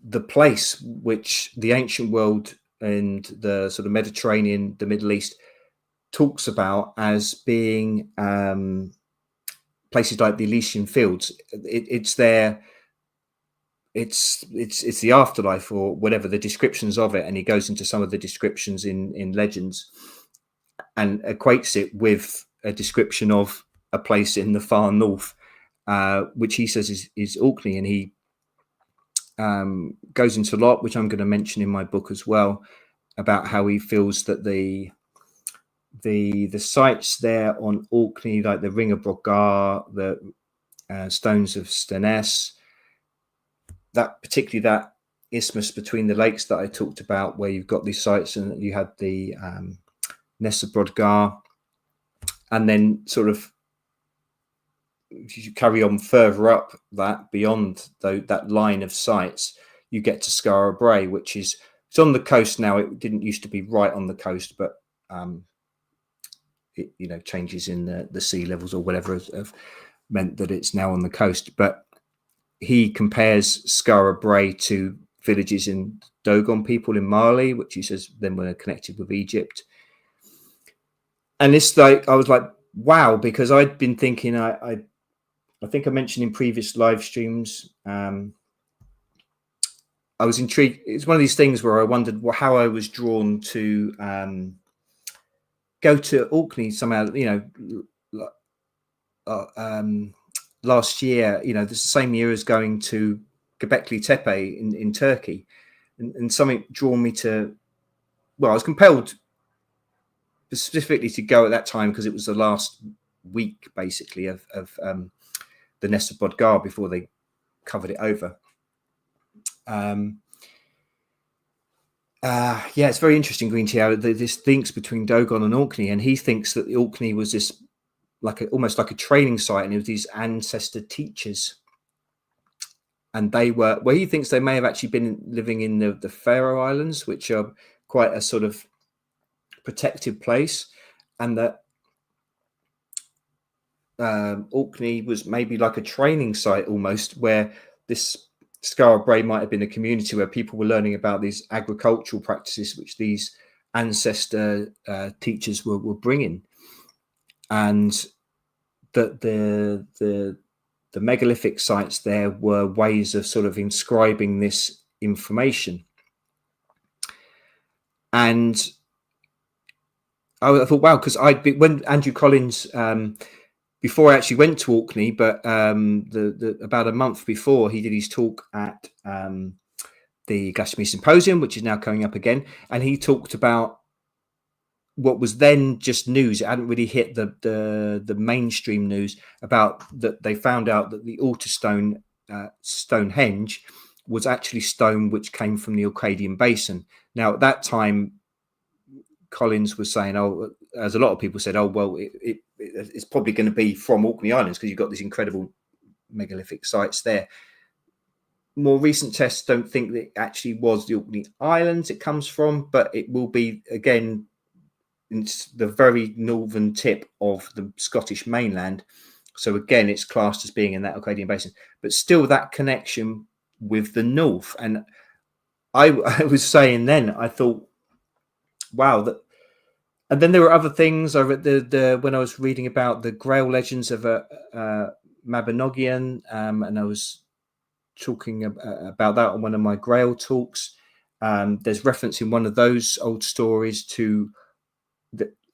the place which the ancient world and the sort of Mediterranean, the Middle East, talks about as being places like the Elysian Fields. It's there. It's the afterlife, or whatever the descriptions of it, and he goes into some of the descriptions in legends and equates it with a description of a place in the far north, which he says is Orkney. And he goes into a lot, which I'm going to mention in my book as well, about how he feels that the sites there on Orkney, like the Ring of Brogar, the Stones of Stenness, that particularly that isthmus between the lakes that I talked about, where you've got these sites, and you had the Ness of Brodgar, and then sort of if you carry on further up that, beyond that line of sites, you get to Skara Brae, which is, it's on the coast now. It didn't used to be right on the coast, but it, you know, changes in the sea levels or whatever have meant that it's now on the coast. But he compares Skara Brae to villages in Dogon people in Mali, which he says then were connected with Egypt. And it's like, I was like, wow, because I'd been thinking, I think I mentioned in previous live streams, I was intrigued. It's one of these things where I wondered how I was drawn to go to Orkney somehow, you know, last year, you know, the same year as going to Göbekli Tepe in Turkey, and something drawn me to, well, I was compelled specifically to go at that time because it was the last week basically of the Nessa Bodgar before they covered it over. Yeah, it's very interesting, Green Tea, how this links between Dogon and Orkney, and he thinks that the Orkney was this almost like a training site, and it was these ancestor teachers, and they were, well, he thinks they may have actually been living in the Faroe Islands, which are quite a sort of protected place, and that Orkney was maybe like a training site almost, where this Skara Brae might have been a community where people were learning about these agricultural practices which these ancestor teachers were bringing, and that the megalithic sites there were ways of sort of inscribing this information. And I thought, wow, because when Andrew Collins, before I actually went to Orkney, but about a month before, he did his talk at the Glastonbury Symposium, which is now coming up again, and he talked about what was then just news. It hadn't really hit the mainstream news about that. They found out that the altar stone, Stonehenge, was actually stone which came from the Orcadian Basin. Now, at that time, Collins was saying, oh, as a lot of people said, oh, well, it's probably going to be from Orkney Islands because you've got these incredible megalithic sites there. More recent tests don't think that it actually was the Orkney Islands it comes from, but it will be, again, it's the very northern tip of the Scottish mainland. So again, it's classed as being in that Orcadian Basin, but still that connection with the north. And I was saying then, I thought, wow, that. And then there were other things. I read when I was reading about the Grail legends of Mabinogion, and I was talking about that on one of my Grail talks. There's reference in one of those old stories to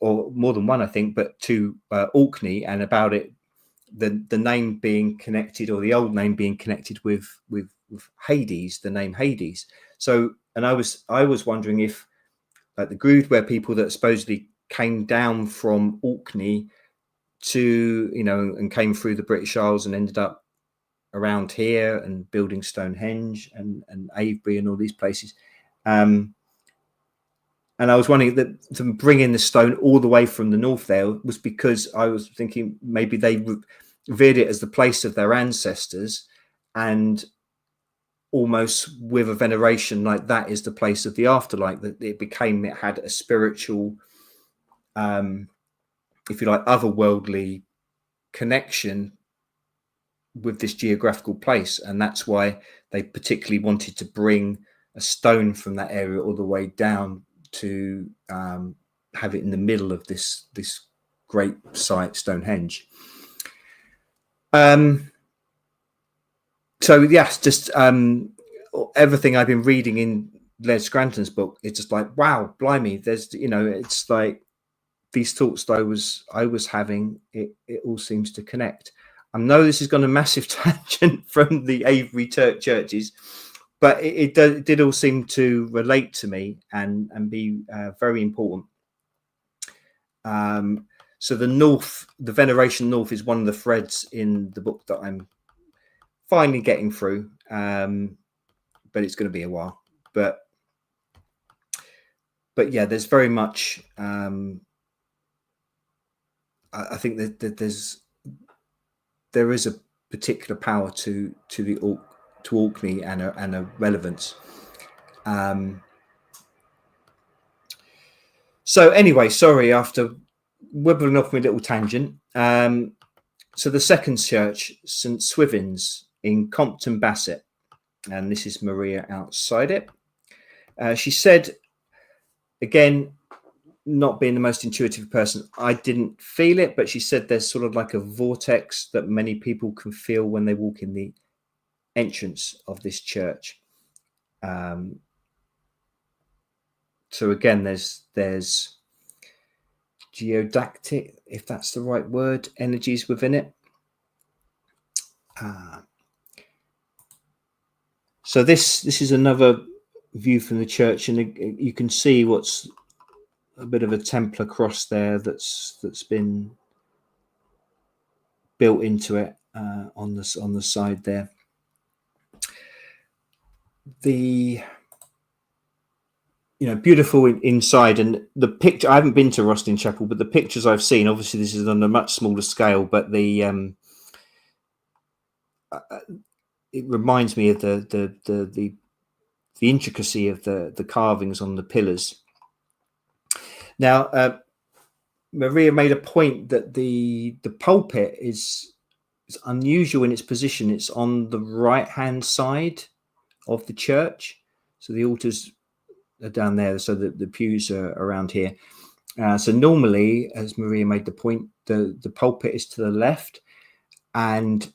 or more than one, I think, but to Orkney, and about it, the name being connected, or the old name being connected with Hades, the name Hades. So, and I was wondering if, like, the Groudware people that supposedly came down from Orkney to, you know, and came through the British Isles and ended up around here and building Stonehenge and Avebury and all these places. And I was wondering that to bring in the stone all the way from the north there was because I was thinking maybe they revered it as the place of their ancestors, and almost with a veneration like that is the place of the afterlife, that it had a spiritual, if you like, otherworldly connection with this geographical place. And that's why they particularly wanted to bring a stone from that area all the way down to have it in the middle of this great site, Stonehenge. So yes, just everything I've been reading in Les Scranton's book, it's just like, wow, blimey, there's, you know, it's like these thoughts that I was having, it all seems to connect. I know this has gone a massive tangent from the Avebury churches, but it did all seem to relate to me and be very important. So the veneration north is one of the threads in the book that I'm finally getting through, but it's going to be a while. But yeah, there's very much. I think that there's there is a particular power to Orkney and a relevance. So anyway, sorry, after wibbling off my little tangent. So the second church, St Swithin's in Compton Basset, and this is Maria outside it. She said, again, not being the most intuitive person, I didn't feel it, but she said there's sort of like a vortex that many people can feel when they walk in the entrance of this church. So again, there's geodactic, if that's the right word, energies within it. So this is another view from the church, and you can see what's a bit of a Templar cross there that's been built into it on the side there. Beautiful inside, and the picture, I haven't been to Rustin Chapel, but the pictures I've seen, obviously this is on a much smaller scale, but it reminds me of the intricacy of the carvings on the pillars. Now, Maria made a point that the pulpit is unusual in its position. It's on the right hand side of the church, so the altars are down there, so that the pews are around here. So normally, as Maria made the point, the pulpit is to the left, and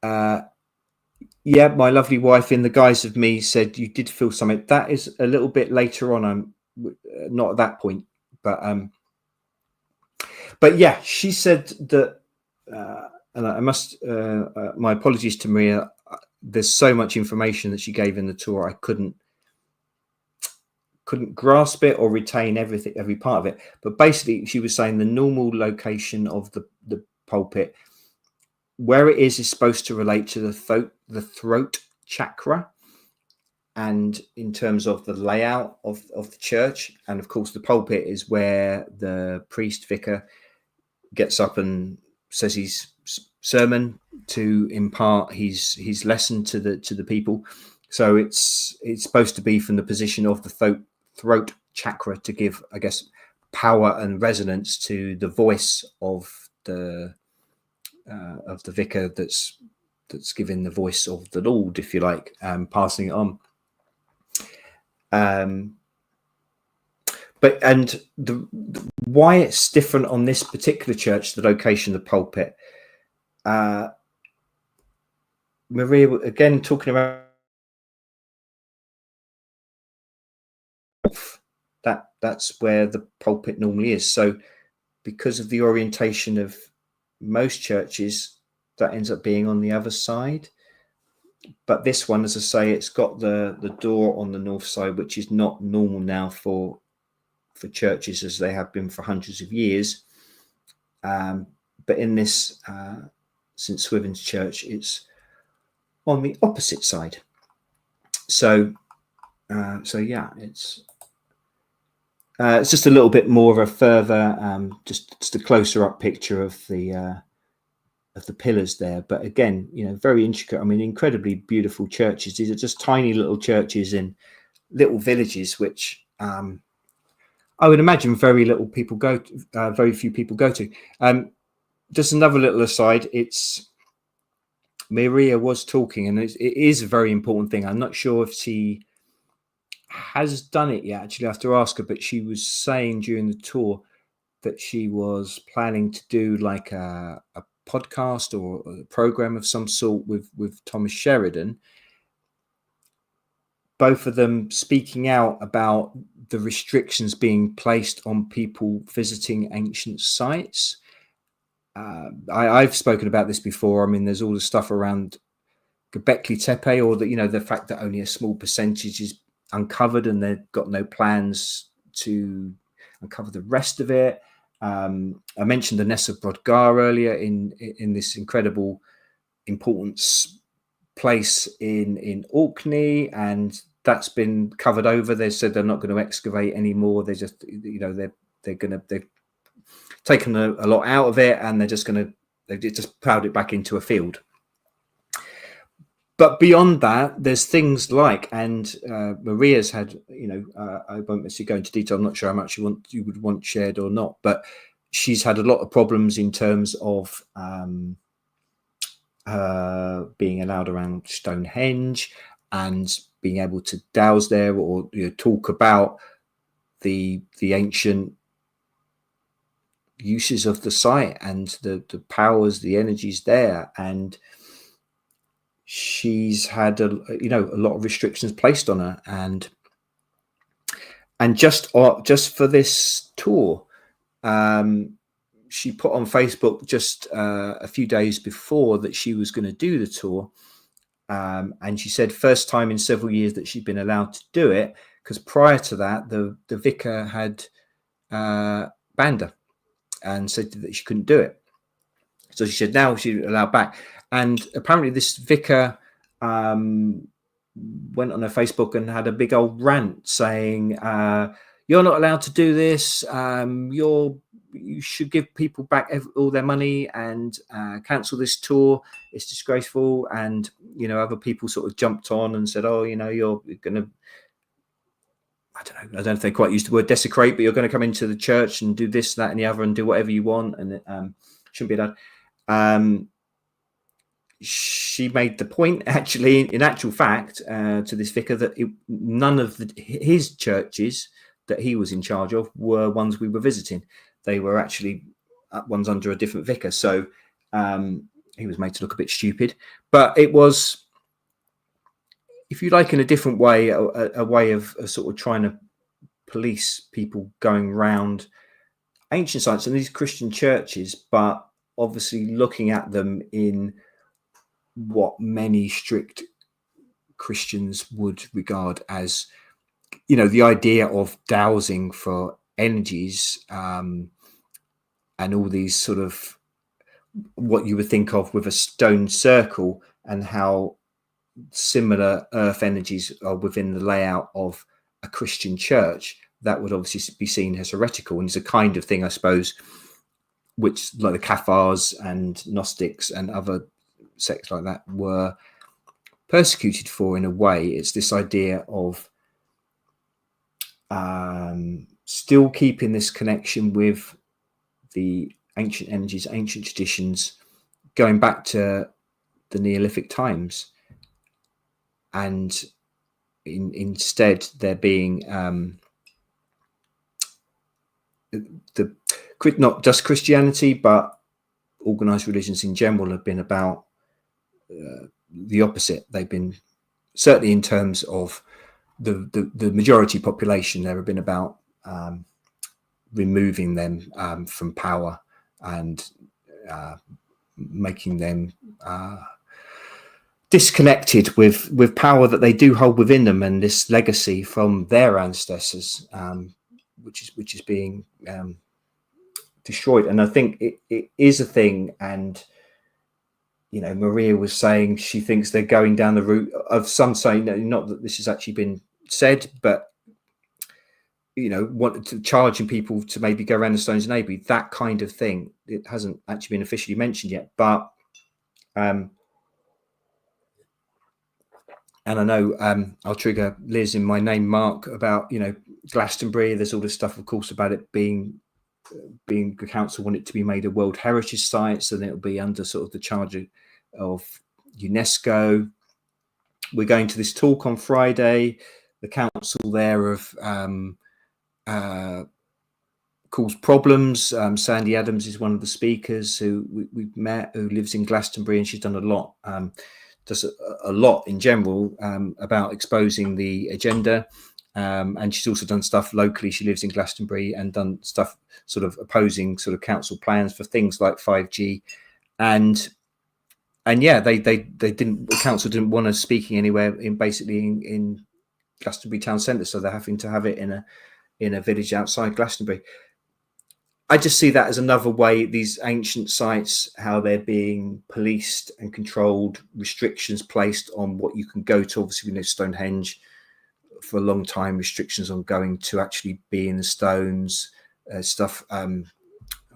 yeah, my lovely wife, in the guise of me, said you did feel something. That is a little bit later on. I'm not at that point, but yeah, she said that, and I must, my apologies to Maria. There's so much information that she gave in the tour, I couldn't grasp it or retain every part of it. But basically, she was saying the normal location of the pulpit, where it is supposed to relate to the throat chakra, and in terms of the layout of the church. And of course, the pulpit is where the priest vicar gets up and says his sermon to impart his lesson to the people. So it's supposed to be from the position of the throat chakra to give, I guess, power and resonance to the voice of the vicar that's giving the voice of the Lord, if you like, passing it on. But why it's different on this particular church, the location of the pulpit. Maria, again, talking about that's where the pulpit normally is. So because of the orientation of most churches, that ends up being on the other side. But this one, as I say, it's got the door on the north side, which is not normal now for churches, as they have been for hundreds of years. But in this St Swithin's church, it's on the opposite side. So yeah, it's just a little bit more of a further, just a closer up picture of the pillars there. But again, very intricate. I mean, incredibly beautiful churches. These are just tiny little churches in little villages, which I would imagine very few people go to. Just another little aside. It's Maria was talking, and it is a very important thing. I'm not sure if she has done it yet. Actually, I have to ask her. But she was saying during the tour that she was planning to do like a podcast or a program of some sort with Thomas Sheridan. Both of them speaking out about the restrictions being placed on people visiting ancient sites. I've spoken about this before. I mean, there's all the stuff around Göbekli Tepe, or the fact that only a small percentage is uncovered, and they've got no plans to uncover the rest of it. I mentioned the Nessa Brodgar earlier in this incredible importance place in Orkney, and that's been covered over. They said they're not going to excavate anymore. They're just, they've taken a lot out of it, and they're just going to They just ploughed it back into a field. But beyond that, there's things like, and Maria's had, I won't necessarily go into detail. I'm not sure how much you would want shared or not, but she's had a lot of problems in terms of being allowed around Stonehenge and being able to douse there, or talk about the ancient uses of the site and the powers, the energies there. And she's had a lot of restrictions placed on her, and just for this tour, she put on Facebook just a few days before that she was going to do the tour, and she said first time in several years that she'd been allowed to do it, because prior to that the vicar had banned her and said that she couldn't do it. So she said now she's allowed back. And apparently this vicar went on her Facebook and had a big old rant saying, you're not allowed to do this. You should give people back all their money and cancel this tour. It's disgraceful. And, other people sort of jumped on and said, oh, you're going to, I don't know if they quite used the word desecrate, but you're going to come into the church and do this, that, and the other and do whatever you want. And it shouldn't be allowed. She made the point, actually, in actual fact, to this vicar, that none of his churches that he was in charge of were ones we were visiting. They were actually ones under a different vicar. So he was made to look a bit stupid. But it was, if you like, in a different way, a way of sort of trying to police people going round ancient sites and these Christian churches, but obviously looking at them in what many strict Christians would regard as, the idea of dowsing for energies, and all these sort of what you would think of with a stone circle, and how similar earth energies are within the layout of a Christian church. That would obviously be seen as heretical, and it's a kind of thing, I suppose, which like the Cathars and Gnostics and other sects like that were persecuted for. In a way, it's this idea of still keeping this connection with the ancient energies, ancient traditions, going back to the Neolithic times, and instead there being not just Christianity, but organized religions in general have been about the opposite. They've been, certainly in terms of the majority population, there have been about removing them from power and making them disconnected with power that they do hold within them, and this legacy from their ancestors, which is being destroyed. And I think it is a thing. And Maria was saying she thinks they're going down the route of some saying, not that this has actually been said, but wanted to charging people to maybe go around the stones and Avebury, that kind of thing. It hasn't actually been officially mentioned yet, but and I know I'll trigger Liz in my name, Mark, about Glastonbury. There's all this stuff, of course, about it being the council want it to be made a World Heritage Site, so then it'll be under sort of the charge of UNESCO. We're going to this talk on Friday. The council there have caused problems. Sandy Adams is one of the speakers who we've met, who lives in Glastonbury, and she's done a lot, does a lot in general about exposing the agenda. And she's also done stuff locally. She lives in Glastonbury and done stuff sort of opposing sort of council plans for things like 5G. And yeah, they didn't, the council didn't want us speaking anywhere in Glastonbury town centre, so they're having to have it in a village outside Glastonbury. I just see that as another way, these ancient sites, how they're being policed and controlled, restrictions placed on what you can go to. Obviously, we know Stonehenge for a long time, restrictions on going to actually be in the stones, stuff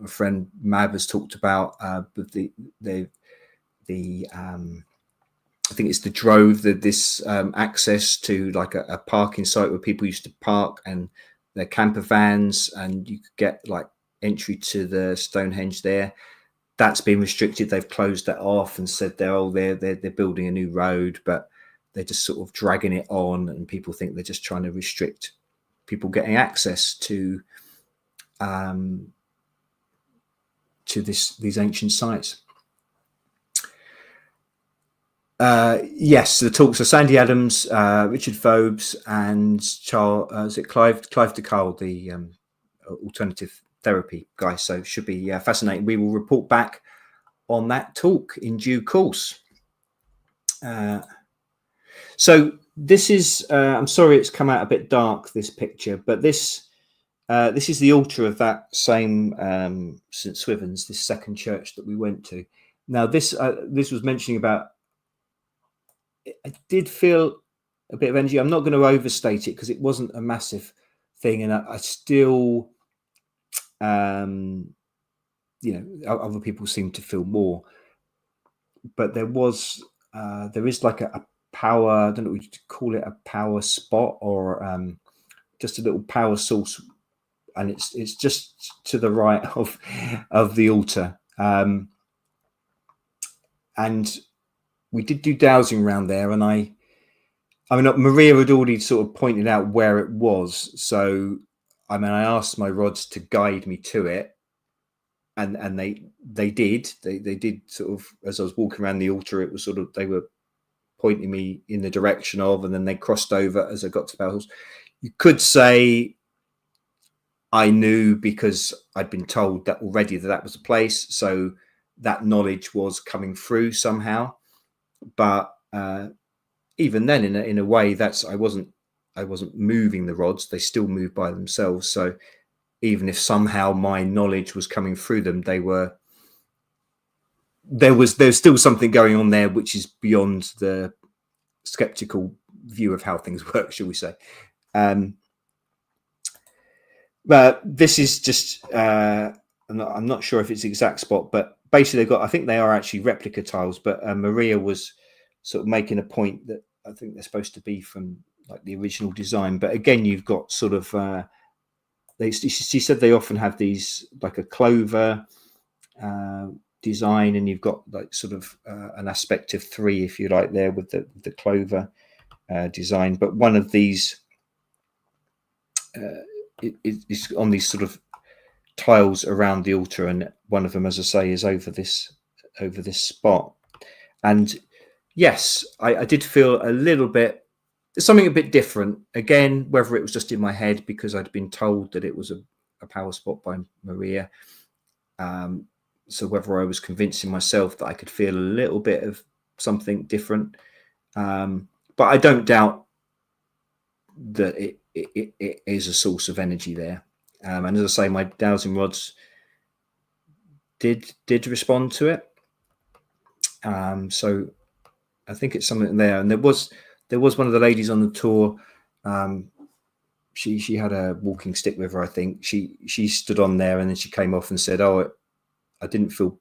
a friend Mab has talked about with the I think it's the Drove, this access to like a parking site where people used to park and their camper vans, and you could get like entry to the Stonehenge there. That's been restricted. They've closed that off and said they're building a new road, but they're just sort of dragging it on, and people think they're just trying to restrict people getting access to these ancient sites. Yes, the talks are Sandy Adams, Richard Phobes, and Charles. Is it Clive de Carle, the alternative therapy guy? So it should be fascinating. We will report back on that talk in due course. So this is. I'm sorry, it's come out a bit dark, this picture, but this is the altar of that same St Swithin's, this second church that we went to. Now this was mentioning about. I did feel a bit of energy. I'm not going to overstate it because it wasn't a massive thing, and I still, other people seem to feel more. But there is like a power. I don't know what you'd call it, a power spot or just a little power source, and it's just to the right of the altar, and we did do dowsing around there, and I mean, Maria had already sort of pointed out where it was. So, I mean, I asked my rods to guide me to it, and they did. They did sort of, as I was walking around the altar, it was sort of, they were pointing me in the direction of, and then they crossed over as I got to Bells. You could say I knew because I'd been told that already that was a place. So that knowledge was coming through somehow. But even then, in a way, I wasn't moving the rods; they still moved by themselves. So even if somehow my knowledge was coming through them, there's still something going on there which is beyond the skeptical view of how things work, shall we say? But this is just I'm not sure if it's the exact spot, but basically I think they are actually replica tiles, but Maria was sort of making a point that I think they're supposed to be from like the original design. But again, you've got sort of she said they often have these like a clover design, and you've got like sort of an aspect of 3, if you like, there with the clover design. But one of these is on these sort of tiles around the altar, and one of them, as I say, is over this spot. And yes, I did feel a little bit, something a bit different. Again, whether it was just in my head because I'd been told that it was a power spot by Maria, so whether I was convincing myself that I could feel a little bit of something different, but I don't doubt that it is a source of energy there. And as I say, my dowsing rods did respond to it. So I think it's something there. And there was one of the ladies on the tour. She had a walking stick with her. I think she stood on there, and then she came off and said, "Oh, I didn't feel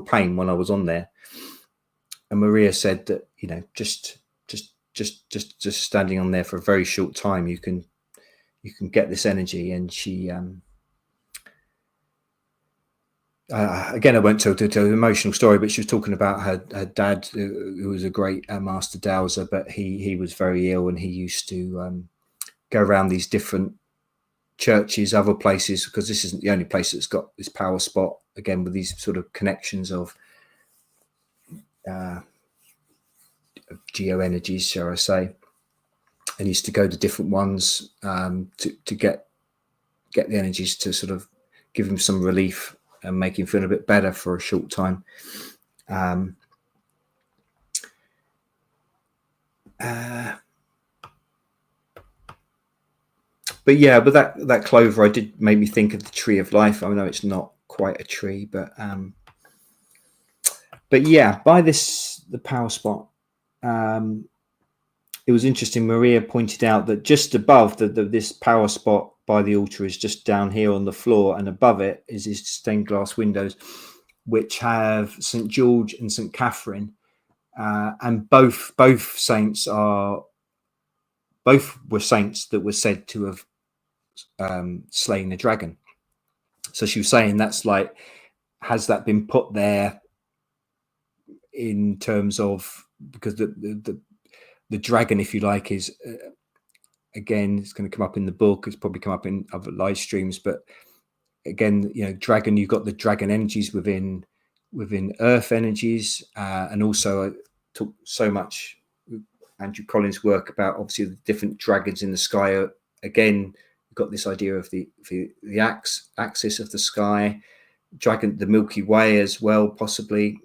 pain when I was on there." And Maria said that, just standing on there for a very short time, you can get this energy. And she again, I won't tell an emotional story, but she was talking about her dad, who was a great master dowser, but he was very ill, and he used to go around these different churches, other places, because this isn't the only place that's got this power spot, again, with these sort of connections of geo energies, shall I say, and used to go to different ones to get the energies to sort of give him some relief and make him feel a bit better for a short time. But yeah, but that clover, I did make me think of the tree of life. I know it's not quite a tree, but yeah, by the power spot, it was interesting. Maria pointed out that just above this power spot, by the altar is just down here on the floor, and above it is these stained glass windows, which have St. George and St. Catherine, and both saints were saints that were said to have slain the dragon. So she was saying that's like, has that been put there in terms of, because the dragon, if you like, is again, it's going to come up in the book, it's probably come up in other live streams, but again, you know, dragon, you've got the dragon energies within earth energies, and also I talk so much with Andrew Collins' work about obviously the different dragons in the sky. Again, you've got this idea of the axis of the sky, dragon, the Milky Way as well, possibly.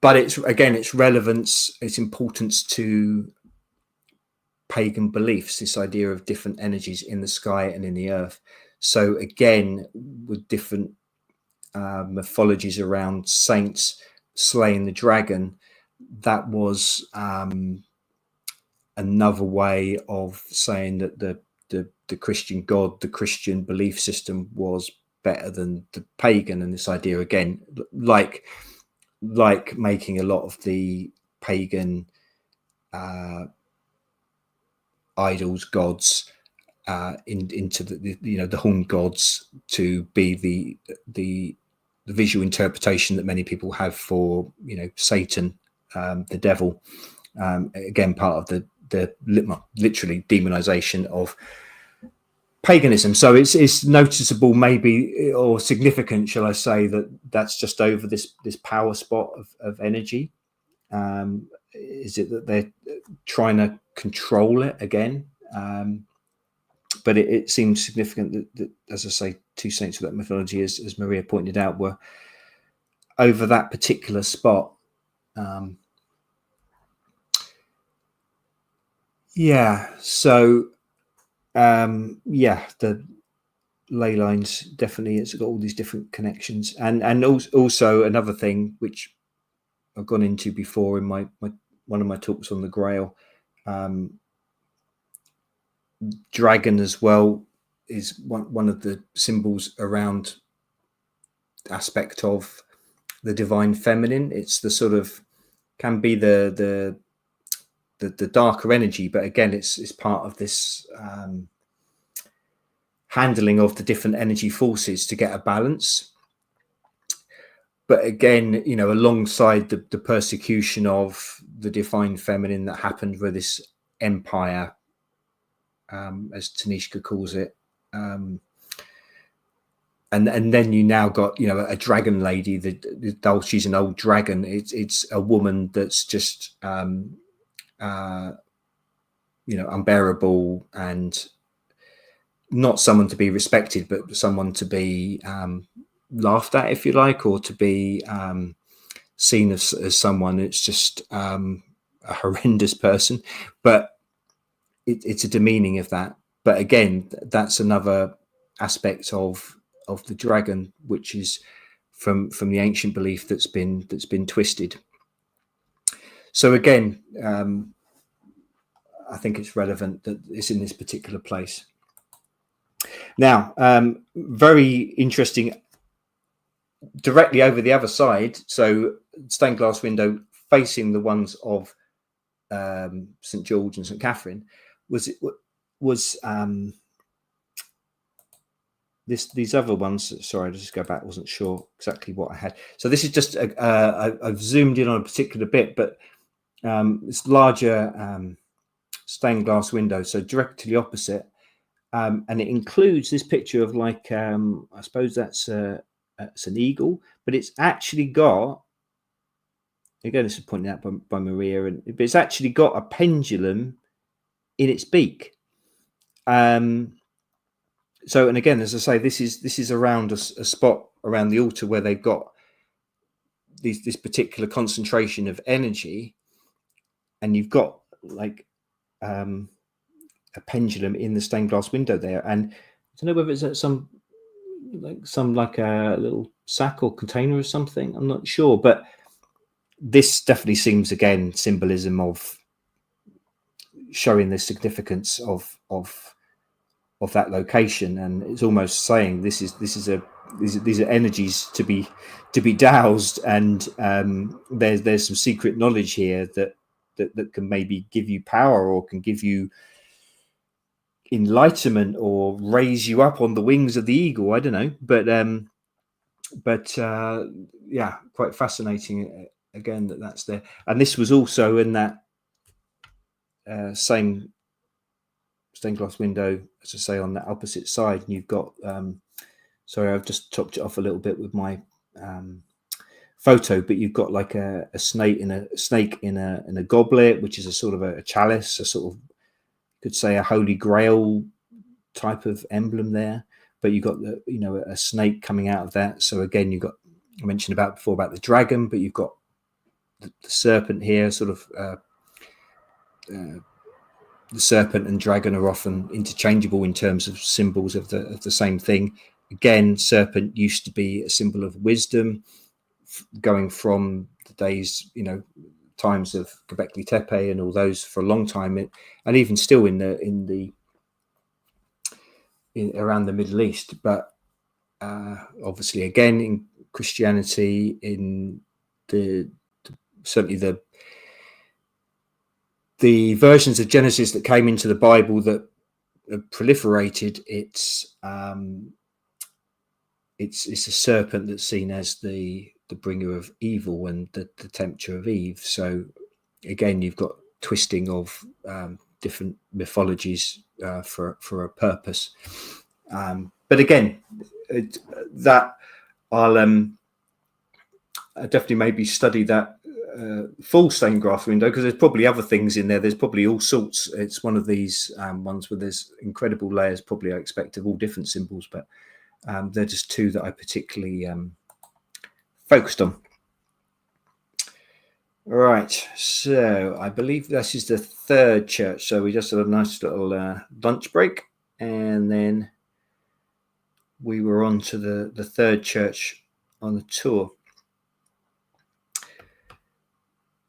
But it's, again, its relevance, its importance to pagan beliefs, this idea of different energies in the sky and in the earth. So again, with different mythologies around saints slaying the dragon, that was another way of saying that the Christian God, the Christian belief system, was better than the pagan. And this idea, again, like making a lot of the pagan idols, gods, into the horned gods, to be the visual interpretation that many people have for, you know, Satan, the devil. Again, part of the literally demonization of paganism. So it's noticeable, maybe, or significant, shall I say, that that's just over this power spot of energy. Is it that they're trying to control it again? But it seems significant that, as I say, two saints of that mythology, as Maria pointed out, were over that particular spot. So the ley lines, definitely, it's got all these different connections, and also another thing which I've gone into before in my one of my talks on the Grail, dragon as well is one of the symbols around aspect of the divine feminine. It's the sort of, can be the darker energy, but again, it's part of this handling of the different energy forces to get a balance. But again, you know, alongside the persecution of the divine feminine that happened with this empire, as Tanishka calls it, and then you now got, you know, a dragon lady. Though she's an old dragon, it's a woman that's just unbearable, and not someone to be respected, but someone to be laughed at, if you like, or to be seen as someone that's just a horrendous person. But it's a demeaning of that. But again, that's another aspect of the dragon, which is from the ancient belief that's been twisted. So again, I think it's relevant that it's in this particular place. Now, very interesting, directly over the other side, so stained glass window facing the ones of St. George and St. Catherine, was these other ones. Sorry, I'll just go back. I wasn't sure exactly what I had. So this is just I've zoomed in on a particular bit, but this larger stained glass window, so directly opposite, and it includes this picture of, like, I suppose that's an eagle, but it's actually got, again, this is pointed out by Maria, but it's actually got a pendulum in its beak. So, and again, as I say, this is around a spot around the altar where they've got this particular concentration of energy, and you've got, like, a pendulum in the stained glass window there. And I don't know whether it's some like a little sack or container or something. I'm not sure, but this definitely seems, again, symbolism of showing the significance of that location, and it's almost saying these are energies to be doused, and there's some secret knowledge here that can maybe give you power, or can give you enlightenment, or raise you up on the wings of the eagle. I don't know, but yeah, quite fascinating again that's there. And this was also in that same stained glass window, as I say, on the opposite side. And you've got sorry, I've just topped it off a little bit with my photo, but you've got like a snake in a goblet, which is a sort of a chalice, a sort of, could say, a holy grail type of emblem there. But you've got a snake coming out of that. So again, you've got, I mentioned before about the dragon, but you've got the serpent here, sort of the serpent and dragon are often interchangeable in terms of symbols of the same thing. Again, serpent used to be a symbol of wisdom, going from the days, times of Göbekli Tepe and all those for a long time, and even still around the Middle East. But obviously, again, in Christianity, in certainly the versions of Genesis that came into the Bible that proliferated, it's a serpent that's seen as the bringer of evil and the tempter of Eve. So again, you've got twisting of different mythologies for a purpose. But again, that I'll definitely maybe study that full stained glass window, because there's probably other things in there. There's probably all sorts. It's one of these ones where there's incredible layers, probably I expect, of all different symbols, but they're just two that I particularly focused on. All right, so I believe this is the third church. So we just had a nice little lunch break, and then we were on to the third church on the tour.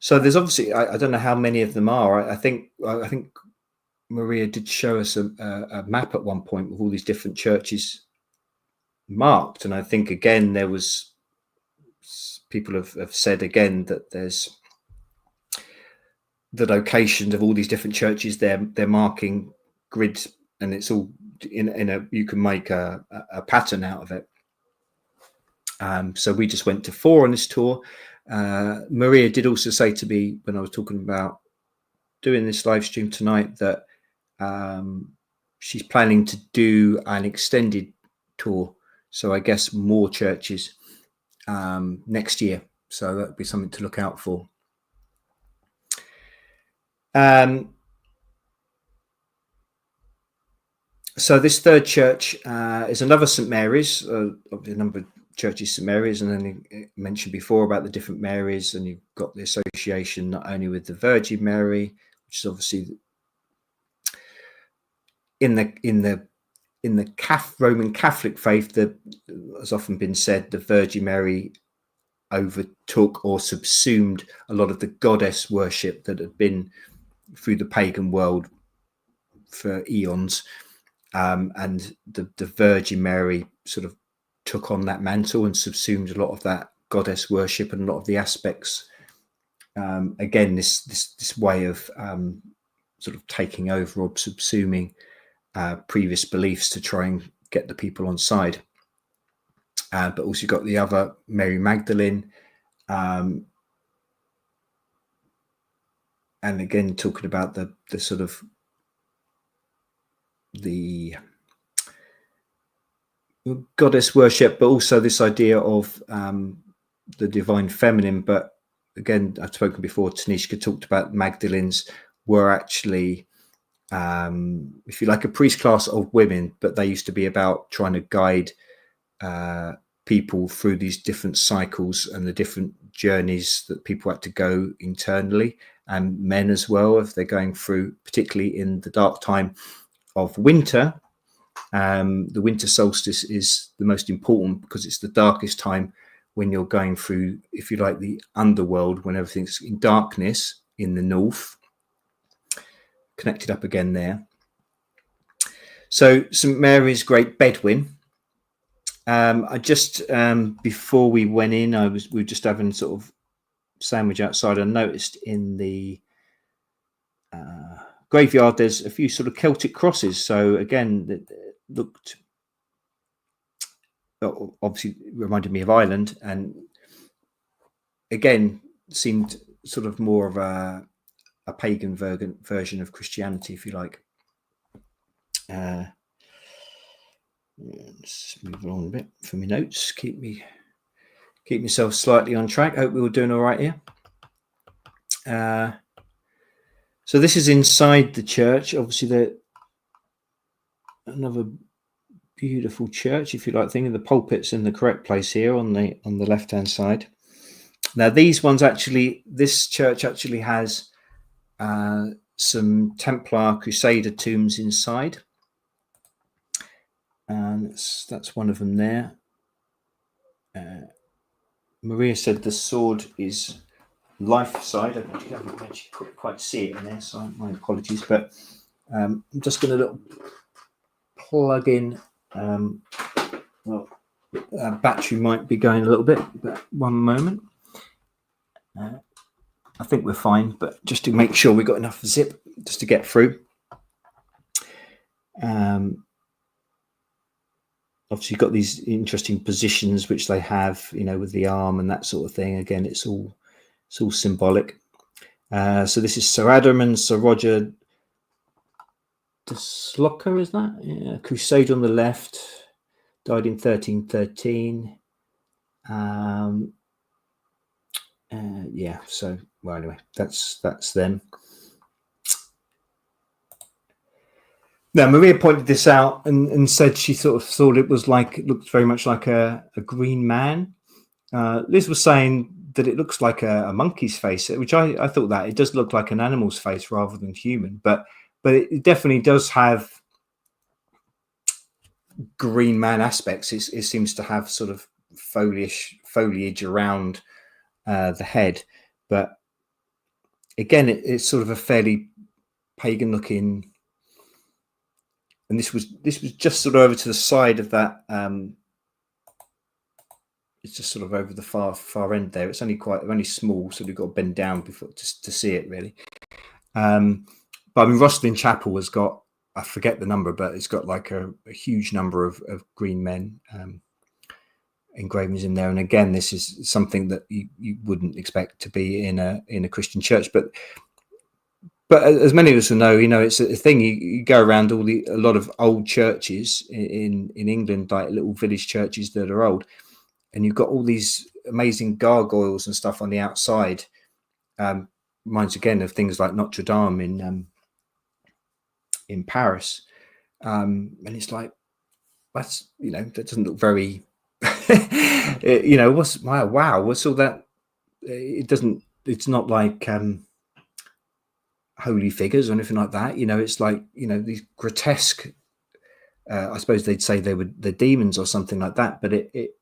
So there's obviously, I don't know how many of them are. I think Maria did show us a map at one point with all these different churches marked, and I think again there was people have said again that there's the locations of all these different churches. They're marking grids, and it's all in a, you can make a pattern out of it. So we just went to 4 on this tour. Maria did also say to me when I was talking about doing this live stream tonight that she's planning to do an extended tour, so I guess more churches next year. So that'd be something to look out for. So this third church is another St Mary's, of the number of churches St Mary's, and then you mentioned before about the different Marys, and you've got the association not only with the Virgin Mary, which is obviously in the Roman Catholic faith, that has often been said the Virgin Mary overtook or subsumed a lot of the goddess worship that had been through the pagan world for eons, and the Virgin Mary sort of took on that mantle and subsumed a lot of that goddess worship and a lot of the aspects. Again, this way of sort of taking over or subsuming previous beliefs to try and get the people on side. But also you've got the other Mary Magdalene, and again talking about the sort of the goddess worship, but also this idea of the divine feminine. But again, I've spoken before, Tanishka talked about Magdalenes were actually, if you like, a priest class of women, but they used to be about trying to guide people through these different cycles and the different journeys that people had to go internally, and men as well, if they're going through, particularly in the dark time of winter. The winter solstice is the most important because it's the darkest time when you're going through, if you like, the underworld, when everything's in darkness in the north. Connected up again there. So St Mary's Great Bedouin. I just before we went in, we were just having sort of sandwich outside. I noticed in the graveyard there's a few sort of Celtic crosses. So again, that looked obviously reminded me of Ireland, and again seemed sort of more of a pagan version of Christianity, if you like. Let's move along a bit for my notes. Keep myself slightly on track. Hope we were doing all right here. So this is inside the church. Obviously, another beautiful church, if you like, thinking the pulpit's in the correct place here on the left hand side. Now these ones this church actually has some Templar Crusader tombs inside, and that's one of them there. Maria said the sword is life side. I haven't actually quite see it in there, so my apologies. But I'm just going to plug in. Battery might be going a little bit, but one moment. I think we're fine, but just to make sure we got enough zip just to get through. Obviously, you've got these interesting positions which they have, with the arm and that sort of thing. Again, it's all symbolic. So this is Sir Adam and Sir Roger de Slocker, is that? Yeah, Crusader on the left, died in 1313. Yeah, so well, anyway, that's them. Now Maria pointed this out and said she sort of thought it looked very much like a green man. Liz was saying that it looks like a monkey's face, which I thought that it does look like an animal's face rather than human, but it definitely does have green man aspects. It seems to have sort of foliage around the head, but again, it's sort of a fairly pagan looking. And this was just sort of over to the side of that. It's just sort of over the far end there. It's only small, so we've got to bend down before to see it really. But I mean, Rosslyn Chapel has got, I forget the number, but it's got like a huge number of green men engravings in there. And again, this is something that you wouldn't expect to be in a Christian church, but as many of us will know, it's a thing. You go around a lot of old churches in England, like little village churches that are old, and you've got all these amazing gargoyles and stuff on the outside. Reminds again of things like Notre Dame in Paris, and it's like that doesn't look very. What's all that? It's not like holy figures or anything like that. It's like these grotesque. I suppose they'd say they were the demons or something like that, but it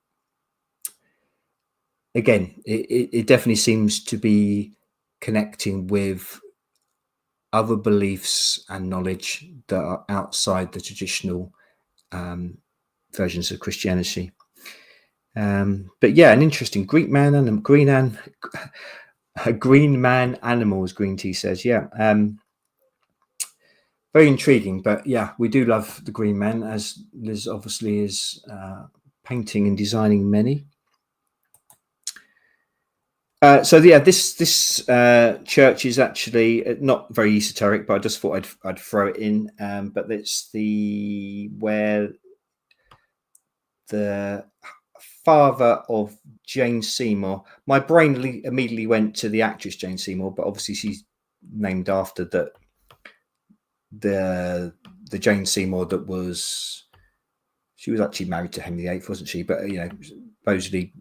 definitely seems to be connecting with other beliefs and knowledge that are outside the traditional versions of Christianity. But yeah, an interesting Greek man and a green man animal, as Green Tea says. Yeah, very intriguing. But yeah, we do love the green man, as Liz obviously is painting and designing many. So yeah, this church is actually not very esoteric, but I just thought I'd throw it in. But it's where the father of Jane Seymour. My brain immediately went to the actress Jane Seymour, but obviously she's named after the Jane Seymour she was actually married to Henry VIII, wasn't she? But supposedly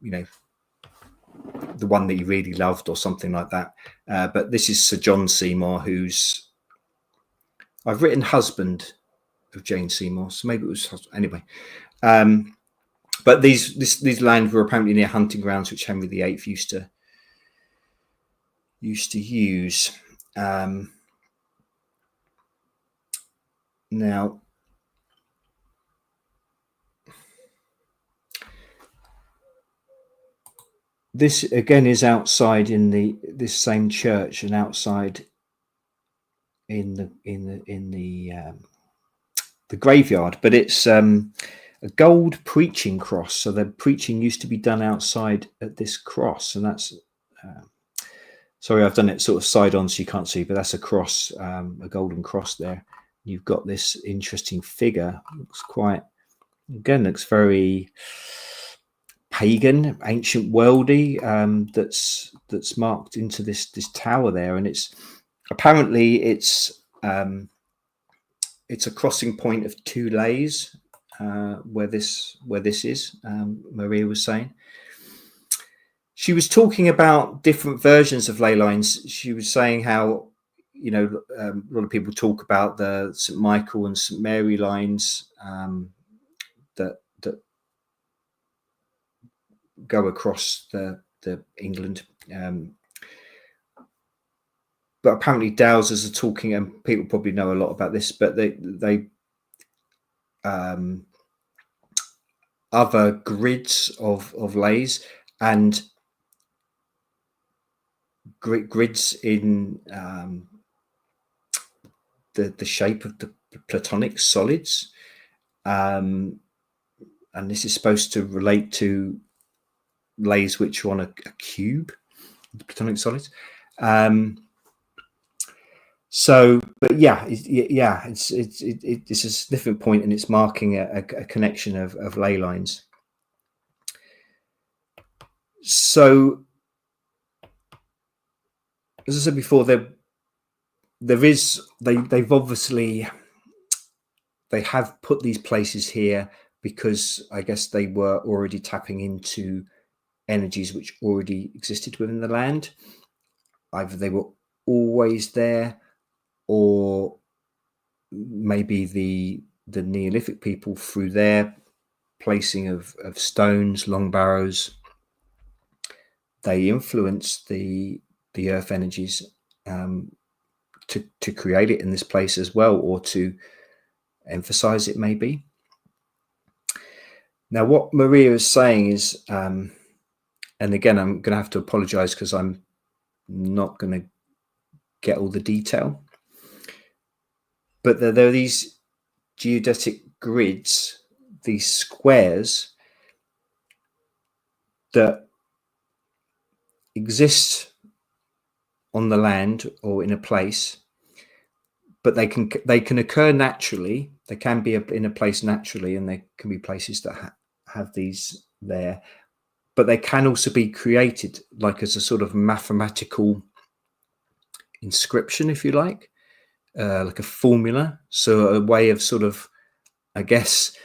the one that he really loved or something like that. But this is Sir John Seymour, who's I've written husband of Jane Seymour, so maybe it was anyway. But these lands were apparently near hunting grounds, which Henry VIII used to use. Now, This again is outside in this same church, and outside in the graveyard, but it's a gold preaching cross. So the preaching used to be done outside at this cross, and that's sorry, I've done it sort of side on so you can't see, but that's a cross, a golden cross there. You've got this interesting figure. Looks quite, again, looks very pagan, ancient worldy. That's marked into this tower there, and it's apparently it's a crossing point of two lays where this is. Maria was saying. She was talking about different versions of ley lines. She was saying how, you know, a lot of people talk about the St. Michael and St. Mary lines that go across the England. But apparently dowsers are talking, and people probably know a lot about this, but they other grids of lays and grids in the shape of the platonic solids, and this is supposed to relate to lays which are on a cube, the platonic solids. So, but yeah, it's a significant point, and it's marking a connection of ley lines. So, as I said before, they've obviously, they have put these places here because I guess they were already tapping into energies which already existed within the land. Either they were always there, or maybe the Neolithic people, through their placing of stones, long barrows, they influenced the earth energies to create it in this place as well, or to emphasize it maybe. Now what Maria is saying is, and again I'm going to have to apologize because I'm not going to get all the detail, but there are these geodetic grids, these squares that exist on the land or in a place, but they can occur naturally. They can be in a place naturally, and there can be places that have these there, but they can also be created like as a sort of mathematical inscription, if you like a formula. So a way of sort of, I guess,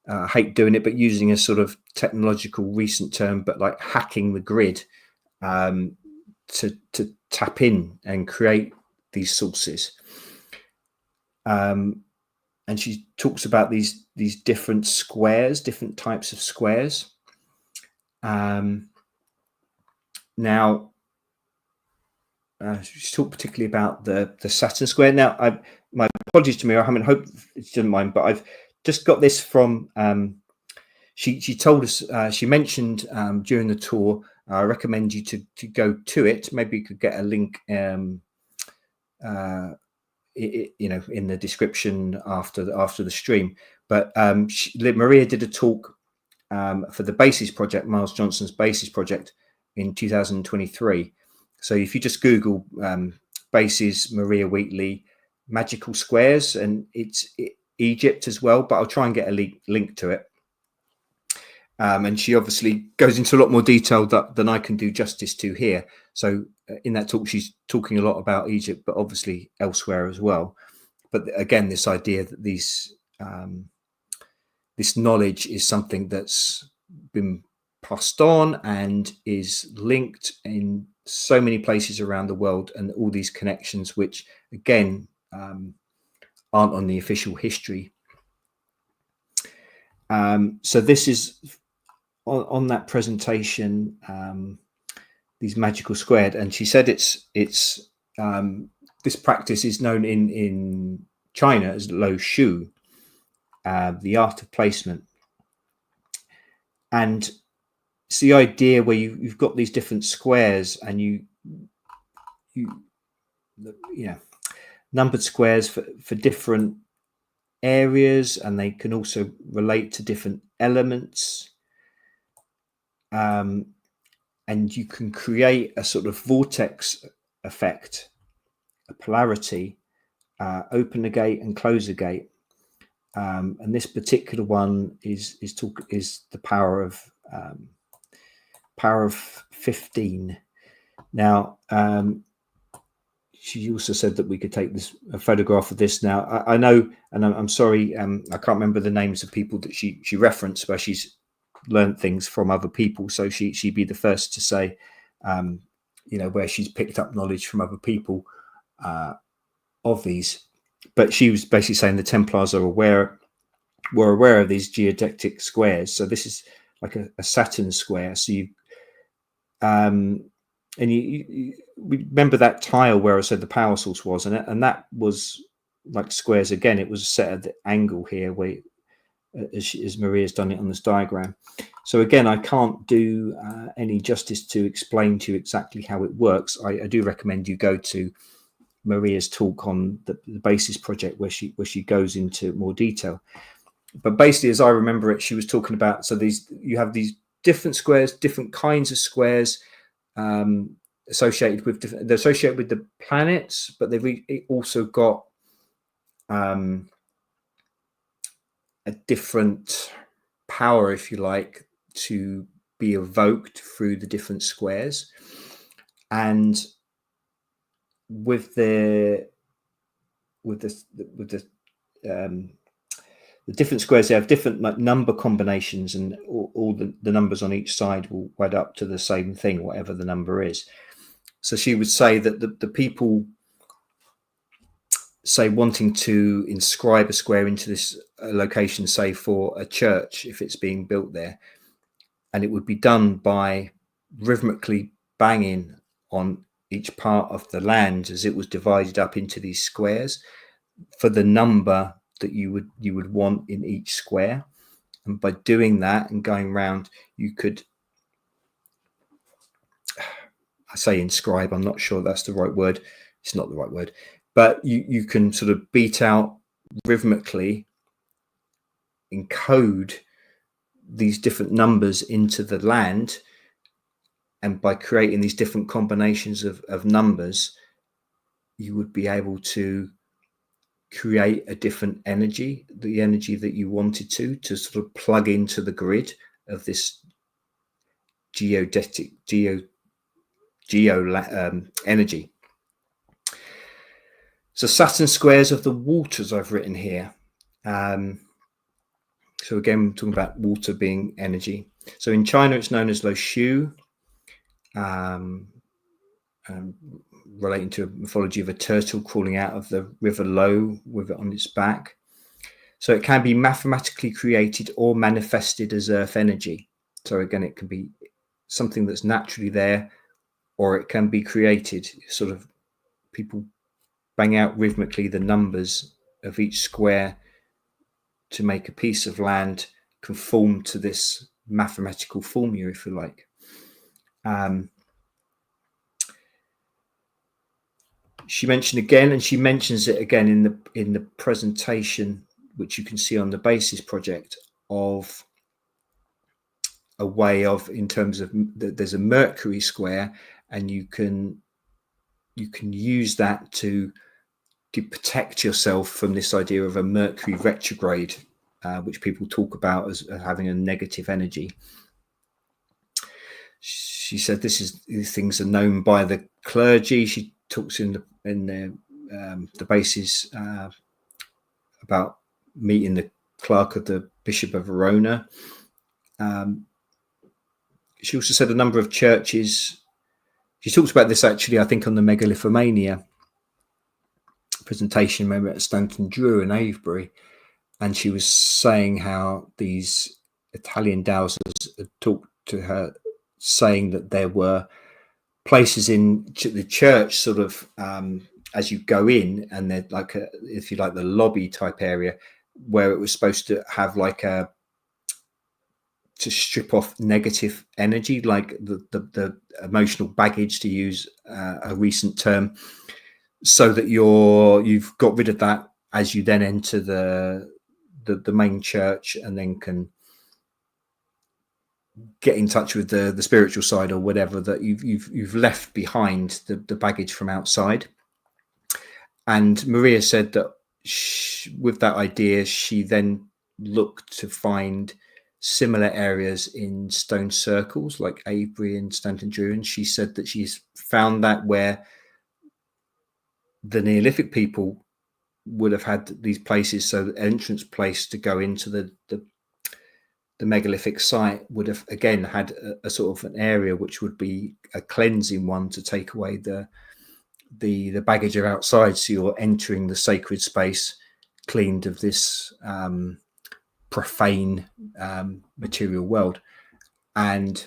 I hate doing it, but using a sort of technological recent term, but like hacking the grid to tap in and create these sources. And she talks about these different squares, different types of squares. Now, she talked particularly about the Saturn square. Now, my apologies to me. I hope she didn't mind, but I've just got this from. She told us. She mentioned during the tour. I recommend you to go to it. Maybe you could get a link. In the description after the stream. But Maria did a talk for the Basis Project, Miles Johnson's Basis Project, in 2023. So if you just Google Basis Maria Wheatley magical squares, and it's Egypt as well, but I'll try and get a link to it. And she obviously goes into a lot more detail than I can do justice to here. So in that talk, she's talking a lot about Egypt, but obviously elsewhere as well. But again, this idea that this knowledge is something that's been passed on and is linked in so many places around the world, and all these connections, which again aren't on the official history. So this is on that presentation, these magical squared, and she said it's this practice is known in China as Lo Shu, the art of placement. And it's the idea where you've got these different squares, and you numbered squares for different areas, and they can also relate to different elements. And you can create a sort of vortex effect, a polarity, open a gate and close a gate. And this particular one is the power of 15. Now, she also said that we could take a photograph of this. Now, I know, and I'm sorry, I can't remember the names of people that she referenced, where she's learned things from other people. So she'd be the first to say, where she's picked up knowledge from other people of these. But she was basically saying the Templars were aware of these geodetic squares. So this is like a Saturn square. So you remember that tile where I said the power source was, and that was like squares again. It was set at the angle here, where as Maria's done it on this diagram. So again, I can't do any justice to explain to you exactly how it works. I do recommend you go to Maria's talk on the Basis project, where she goes into more detail. But basically, as I remember it, she was talking about, so you have these different squares, different kinds of squares, associated with the planets, but they've also got a different power, if you like, to be evoked through the different squares. And with the different squares, they have different like number combinations, and all the numbers on each side will add up to the same thing, whatever the number is. So she would say that the people say wanting to inscribe a square into this location, say for a church, if it's being built there, and it would be done by rhythmically banging on each part of the land as it was divided up into these squares for the number that you would want in each square. And by doing that and going around, you could, I say inscribe, I'm not sure that's the right word. It's not the right word, but you can sort of beat out rhythmically, encode these different numbers into the land. And by creating these different combinations of numbers, you would be able to create a different energy, the energy that you wanted to sort of plug into the grid of this geodetic energy. So Saturn squares of the waters I've written here. So again, we're talking about water being energy. So in China, it's known as Lo Shu, relating to a mythology of a turtle crawling out of the river Lo with it on its back. So it can be mathematically created or manifested as earth energy. So again, it can be something that's naturally there, or it can be created. Sort of people bang out rhythmically the numbers of each square to make a piece of land conform to this mathematical formula, if you like. She mentioned again, and she mentions it again in the presentation, which you can see on the Basis project, of a way of, in terms of there's a Mercury square, and you can use that to protect yourself from this idea of a Mercury retrograde, which people talk about as having a negative energy. She said these things are known by the clergy. She talks in the Basis about meeting the clerk of the Bishop of Verona. She also said a number of churches. She talks about this actually, I think, on the Megalithomania presentation, remember, at Stanton Drew in Avebury, and she was saying how these Italian dowsers had talked to her, saying that there were places in the church, sort of as you go in, and they're like if you like, the lobby type area, where it was supposed to have like a to strip off negative energy, like the emotional baggage, to use a recent term, so that you've got rid of that as you then enter the main church, and then can get in touch with the spiritual side, or whatever, that you've left behind the baggage from outside. And Maria said that with that idea, she then looked to find similar areas in stone circles like Avebury and Stanton Drew, and she said that she's found that where the Neolithic people would have had these places, so the entrance place to go into the megalithic site would have again had a sort of an area which would be a cleansing one, to take away the baggage of outside, so you're entering the sacred space cleaned of this profane material world. And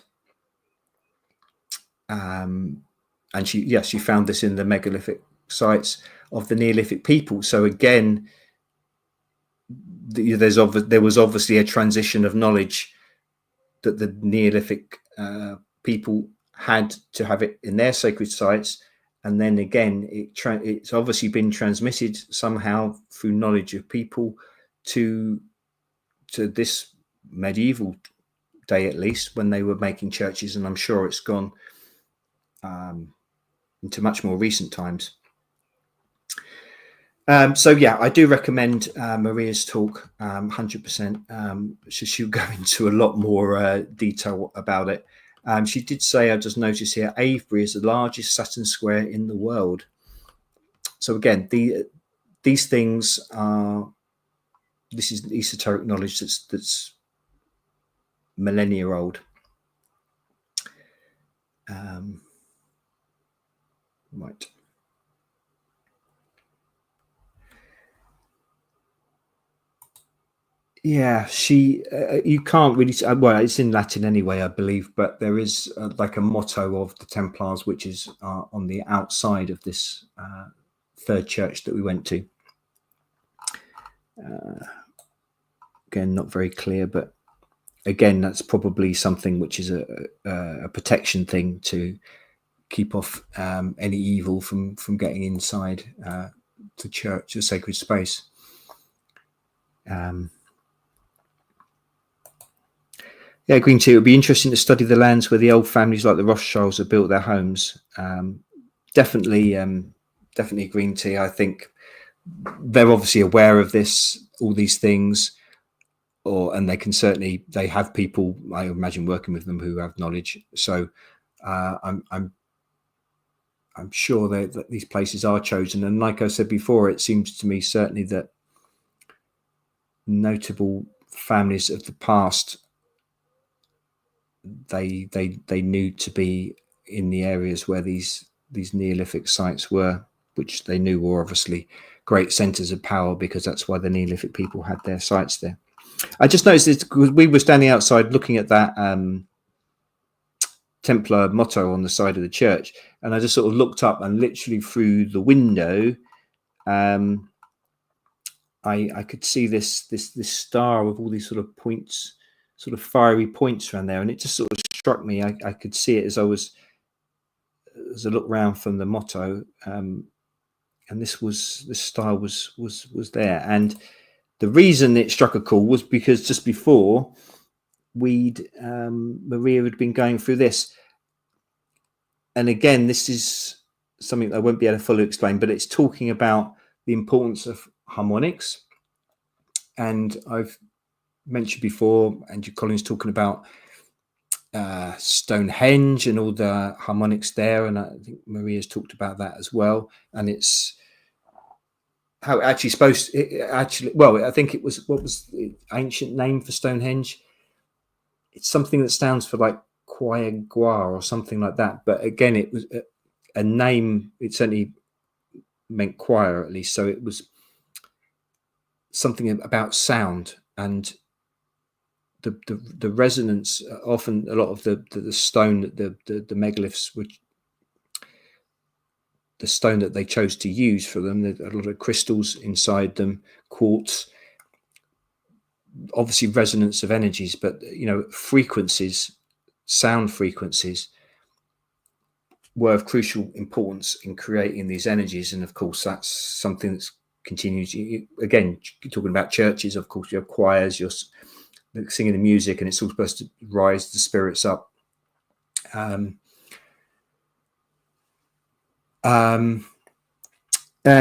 she found this in the megalithic sites of the Neolithic people. So again, there was obviously a transition of knowledge that the Neolithic people had to have it in their sacred sites, and then again it's obviously been transmitted somehow through knowledge of people to this medieval day, at least, when they were making churches, and I'm sure it's gone into much more recent times. So yeah, I do recommend Maria's talk 100%. She'll go into a lot more detail about it. She did say, I just noticed here, Avebury is the largest Saturn square in the world. So again, these things are, this is esoteric knowledge that's millennia old. Right. Yeah, she. You can't really. Well, it's in Latin anyway, I believe. But there is like a motto of the Templars, which is on the outside of this third church that we went to. Again, not very clear, but again, that's probably something which is a protection thing to keep off any evil from getting inside the church, the sacred space. Yeah, Green Tea. It would be interesting to study the lands where the old families like the Rothschilds have built their homes. Definitely Green Tea. I think they're obviously aware of this, all these things, and they have people, I imagine, working with them who have knowledge. So I'm sure that these places are chosen. And like I said before, it seems to me certainly that notable families of the past, they knew to be in the areas where these Neolithic sites were, which they knew were obviously great centers of power, because that's why the Neolithic people had their sites there. I just noticed this because we were standing outside looking at that Templar motto on the side of the church, and I just sort of looked up, and literally through the window I could see this star with all these sort of points, sort of fiery points around there, and it just sort of struck me. I could see it as I looked round from the motto, and this star was there. And the reason it struck a chord was because just before Maria had been going through this, and again, this is something I won't be able to fully explain, but it's talking about the importance of harmonics. And I've mentioned before, Andrew Collins talking about Stonehenge and all the harmonics there, and I think Maria's talked about that as well. And it's how it actually supposed well, I think it was, what was the ancient name for Stonehenge? It's something that stands for like Quaigua or something like that, but again, it was a name. It certainly meant choir, at least, so it was something about sound and the resonance. Often a lot of the stone that the megaliths would, the stone that they chose to use for them, a lot of crystals inside them, quartz, obviously resonance of energies, but frequencies, sound frequencies, were of crucial importance in creating these energies. And of course, that's something that's continues. Again, talking about churches, of course, you have choirs, you're singing the music, and it's all supposed to rise the spirits up.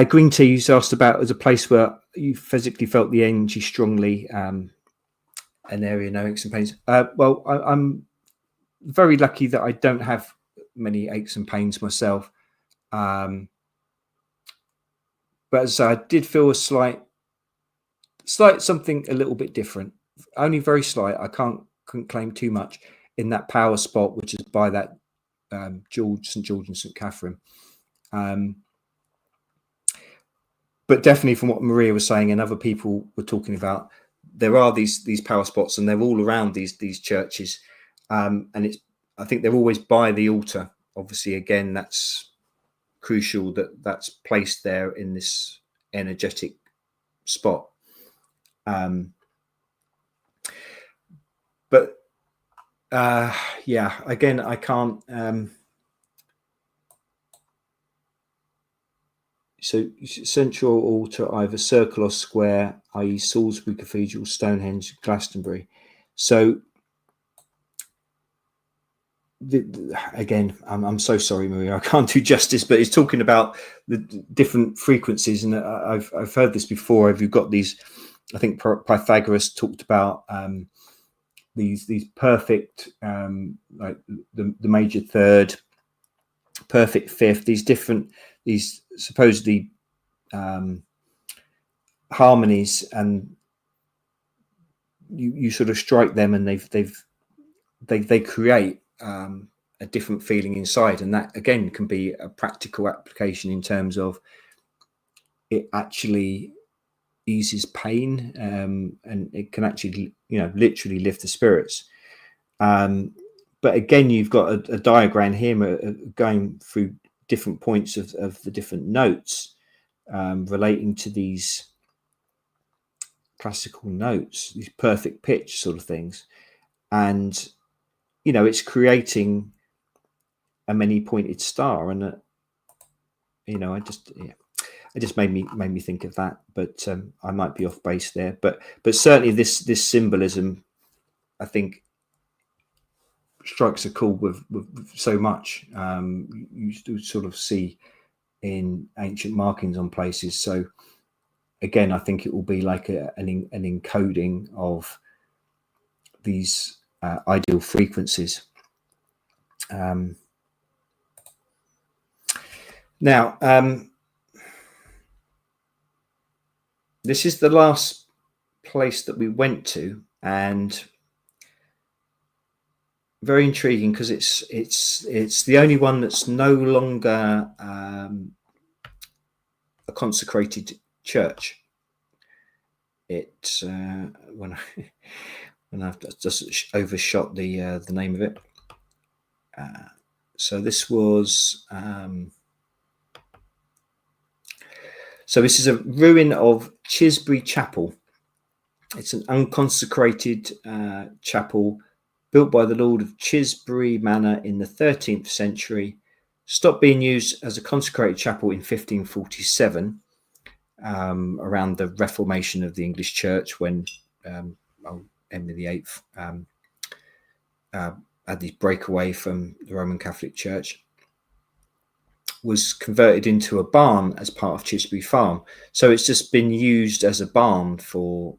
Green Tea's asked about as a place where you physically felt the energy strongly, an area no aches and pains. Well, I'm very lucky that I don't have many aches and pains myself, but as I did feel a slight something a little bit different, only very slight. I couldn't claim too much in that power spot, which is by that St George and St Catherine. But definitely from what Maria was saying and other people were talking about, there are these power spots, and they're all around these churches, and I think they're always by the altar. Obviously, again, that's crucial that's placed there in this energetic spot. But yeah, again, I can't. So central altar, either circle or square, i.e. Salisbury Cathedral, Stonehenge, Glastonbury. So again, I'm so sorry, Maria, I can't do justice, but it's talking about the different frequencies, and I've heard this before. Have you got these? I think Pythagoras talked about these perfect, like the major third, perfect fifth. These supposedly harmonies, and you sort of strike them, and they create a different feeling inside, and that again can be a practical application in terms of it actually eases pain, and it can actually literally lift the spirits. But again, you've got a diagram here going through different points of the different notes relating to these classical notes, these perfect pitch sort of things, and it's creating a many-pointed star, and it just made me think of that. But I might be off base there, but certainly this symbolism, I think, strikes a chord with so much. You do sort of see in ancient markings on places. So again, I think it will be like an encoding of these ideal frequencies. Now, this is the last place that we went to, and very intriguing because it's the only one that's no longer a consecrated church. It when I've just overshot the name of it. So this was so this is a ruin of Chisbury Chapel. It's an unconsecrated chapel built by the Lord of Chisbury Manor in the 13th century, stopped being used as a consecrated chapel in 1547, around the Reformation of the English Church, when Henry VIII had this breakaway from the Roman Catholic Church. Was converted into a barn as part of Chisbury Farm. So it's just been used as a barn for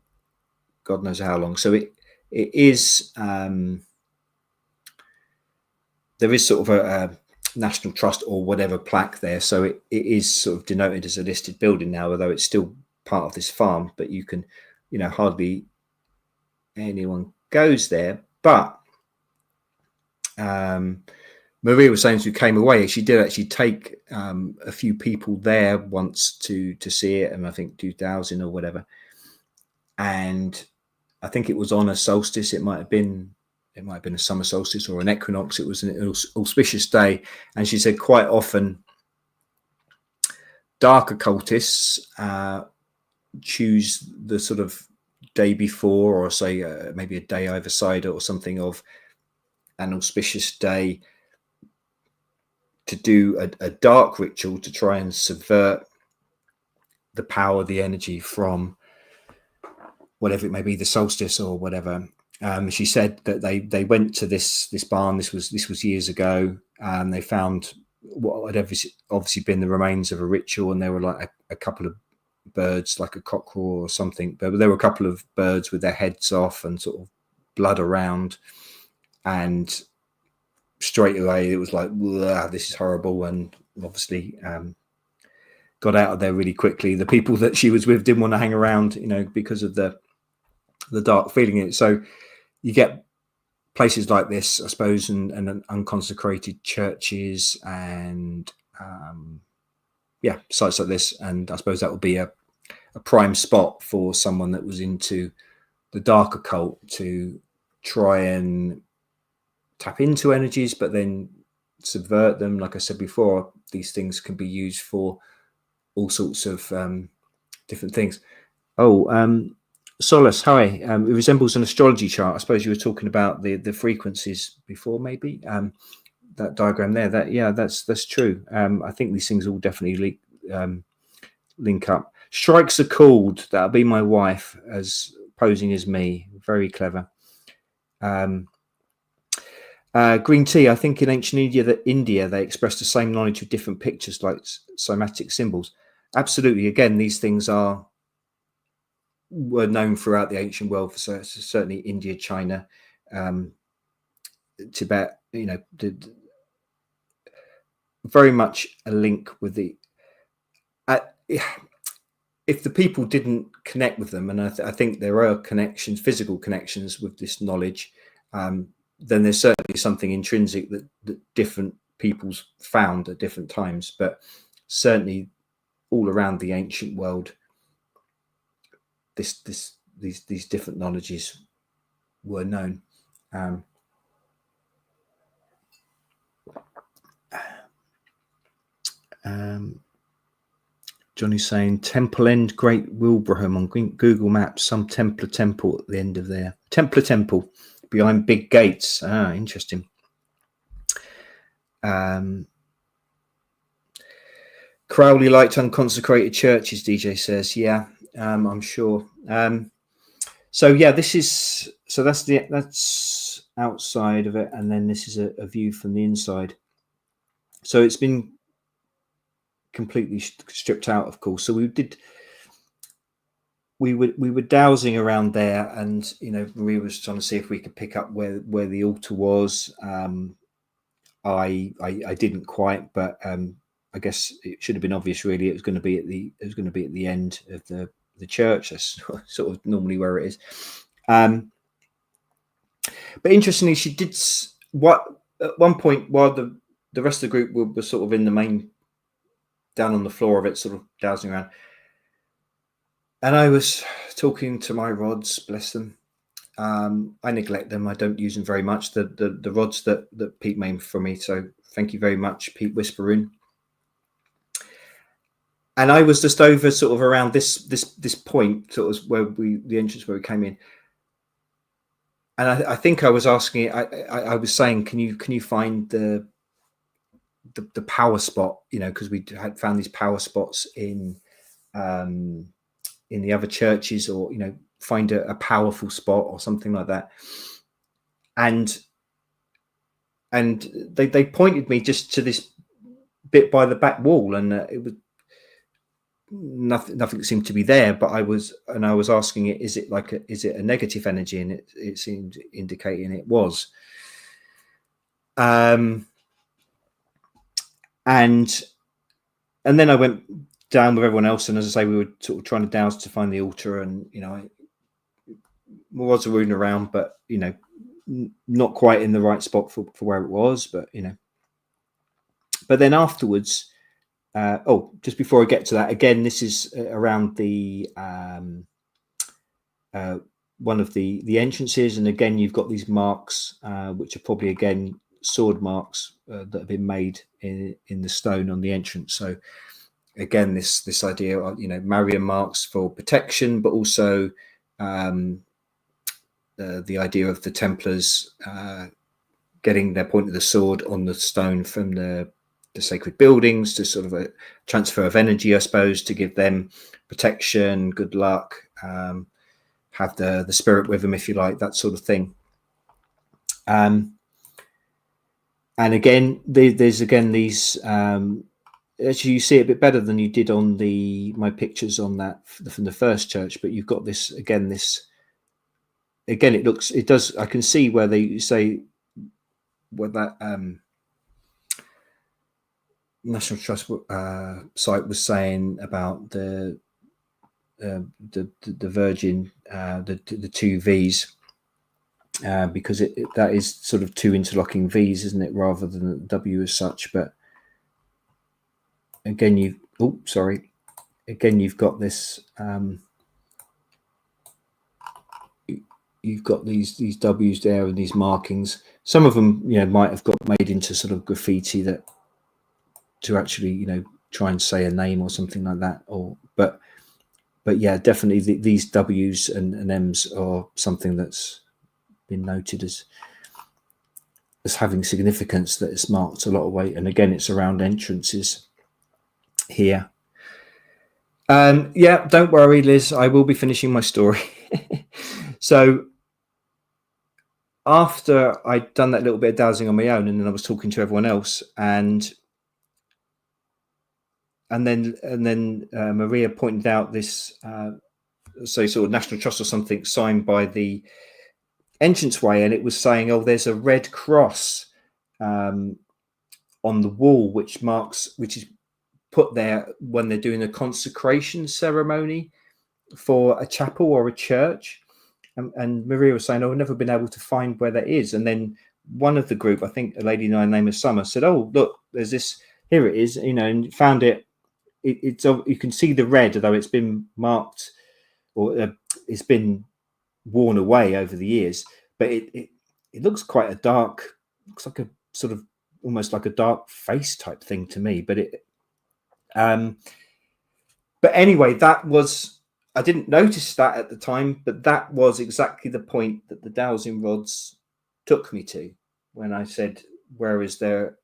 God knows how long. So it is, there is sort of a National Trust or whatever plaque there. So it is sort of denoted as a listed building now, although it's still part of this farm, but you can, hardly anyone goes there. But Maria was saying as we came away, she did actually take a few people there once to see it, and I think 2000 or whatever. And I think it was on a solstice. It might have been a summer solstice or an equinox. It was an auspicious day, and she said quite often dark occultists choose the sort of day before, or say maybe a day either side or something of an auspicious day, to do a dark ritual to try and subvert the power, the energy from whatever it may be, the solstice or whatever. She said that they went to this barn. This was years ago, and they found what had obviously been the remains of a ritual, and there were like a couple of birds, like a cockerel or something, but there were a couple of birds with their heads off and sort of blood around, and straight away it was like, this is horrible, and obviously got out of there really quickly. The people that she was with didn't want to hang around, because of the dark feeling in it. So you get places like this, I suppose, and unconsecrated churches and sites like this, and I suppose that would be a prime spot for someone that was into the dark occult to try and tap into energies, but then subvert them. Like I said before, these things can be used for all sorts of different things. Solace, hi. It resembles an astrology chart. I suppose you were talking about the frequencies before, maybe. That diagram there. That's true. I think these things all definitely link up. Strikes are called. That'll be my wife as posing as me. Very clever. Green tea. I think in ancient India they expressed the same knowledge with different pictures, like somatic symbols. Absolutely. Again, these things were known throughout the ancient world, so certainly India, China, Tibet, very much a link with the if the people didn't connect with them, and I think there are connections, physical connections with this knowledge, then there's certainly something intrinsic that different peoples found at different times, but certainly all around the ancient world, these different knowledges were known. Johnny's saying Temple End, Great Wilbraham on Google Maps. Some Templar temple at the end of there. Templar temple behind big gates. Interesting. Crowley liked unconsecrated churches, DJ says. Yeah, I'm sure. So that's outside of it, and then this is a view from the inside. So it's been completely stripped out, of course. So we were dowsing around there, and Maria was trying to see if we could pick up where the altar was. I didn't quite, but I guess it should have been obvious. Really, it was going to be at the end of the church. That's sort of normally where it is. But interestingly, she did at one point while the rest of the group were sort of in the main, down on the floor of it, sort of dowsing around, and I was talking to my rods, bless them. I neglect them. I don't use them very much. The rods that Pete made for me. So thank you very much, Pete Whisperoon. And I was just over sort of around this point, sort of where the entrance where we came in. And I think I was asking it. I was saying, can you find the power spot? Because we had found these power spots in the other churches, or find a powerful spot or something like that. And they pointed me just to this bit by the back wall, and it was nothing seemed to be there. But I was asking it, is it a negative energy? And it seemed indicating it was. And then I went down with everyone else, and as I say, we were sort of trying to douse to find the altar, and I was rooting around, but not quite in the right spot for where it was, but but then afterwards, just before I get to that, again, this is around the one of the entrances, and again you've got these marks, which are probably again sword marks that have been made in the stone on the entrance. So again, this idea of Marian marks for protection, but also the idea of the Templars getting their point of the sword on the stone from the sacred buildings, to sort of a transfer of energy, I suppose, to give them protection, good luck, have the spirit with them, if you like, that sort of thing. And again, there's these, actually you see it a bit better than you did on my pictures on that from the first church, but you've got this again, it does, I can see where they say where that National Trust site was saying about the Virgin, the two V's, because that is sort of two interlocking V's, isn't it, rather than a W as such. But again, you've got this. You've got these W's there and these markings. Some of them, might have got made into sort of graffiti to actually, try and say a name or something like that. But yeah, definitely these W's and M's are something that's been noted as having significance, that it's marked a lot of weight. And again, it's around entrances here. Yeah, don't worry, Liz, I will be finishing my story. So after I'd done that little bit of dowsing on my own, and then I was talking to everyone else, and then Maria pointed out this, so sort of National Trust or something signed by the entranceway, and it was saying, oh, there's a red cross on the wall, which is put there when they're doing a consecration ceremony for a chapel or a church. And Maria was saying, oh, I've never been able to find where that is. And then one of the group, I think a lady by the name of Summer, said, oh, look, there's this, here it is, and found it. It's you can see the red, although it's been marked, or it's been worn away over the years. But it looks quite a dark, looks like a sort of almost like a dark face type thing to me. But but anyway, that was, I didn't notice that at the time, but that was exactly the point that the dowsing rods took me to when I said, where is there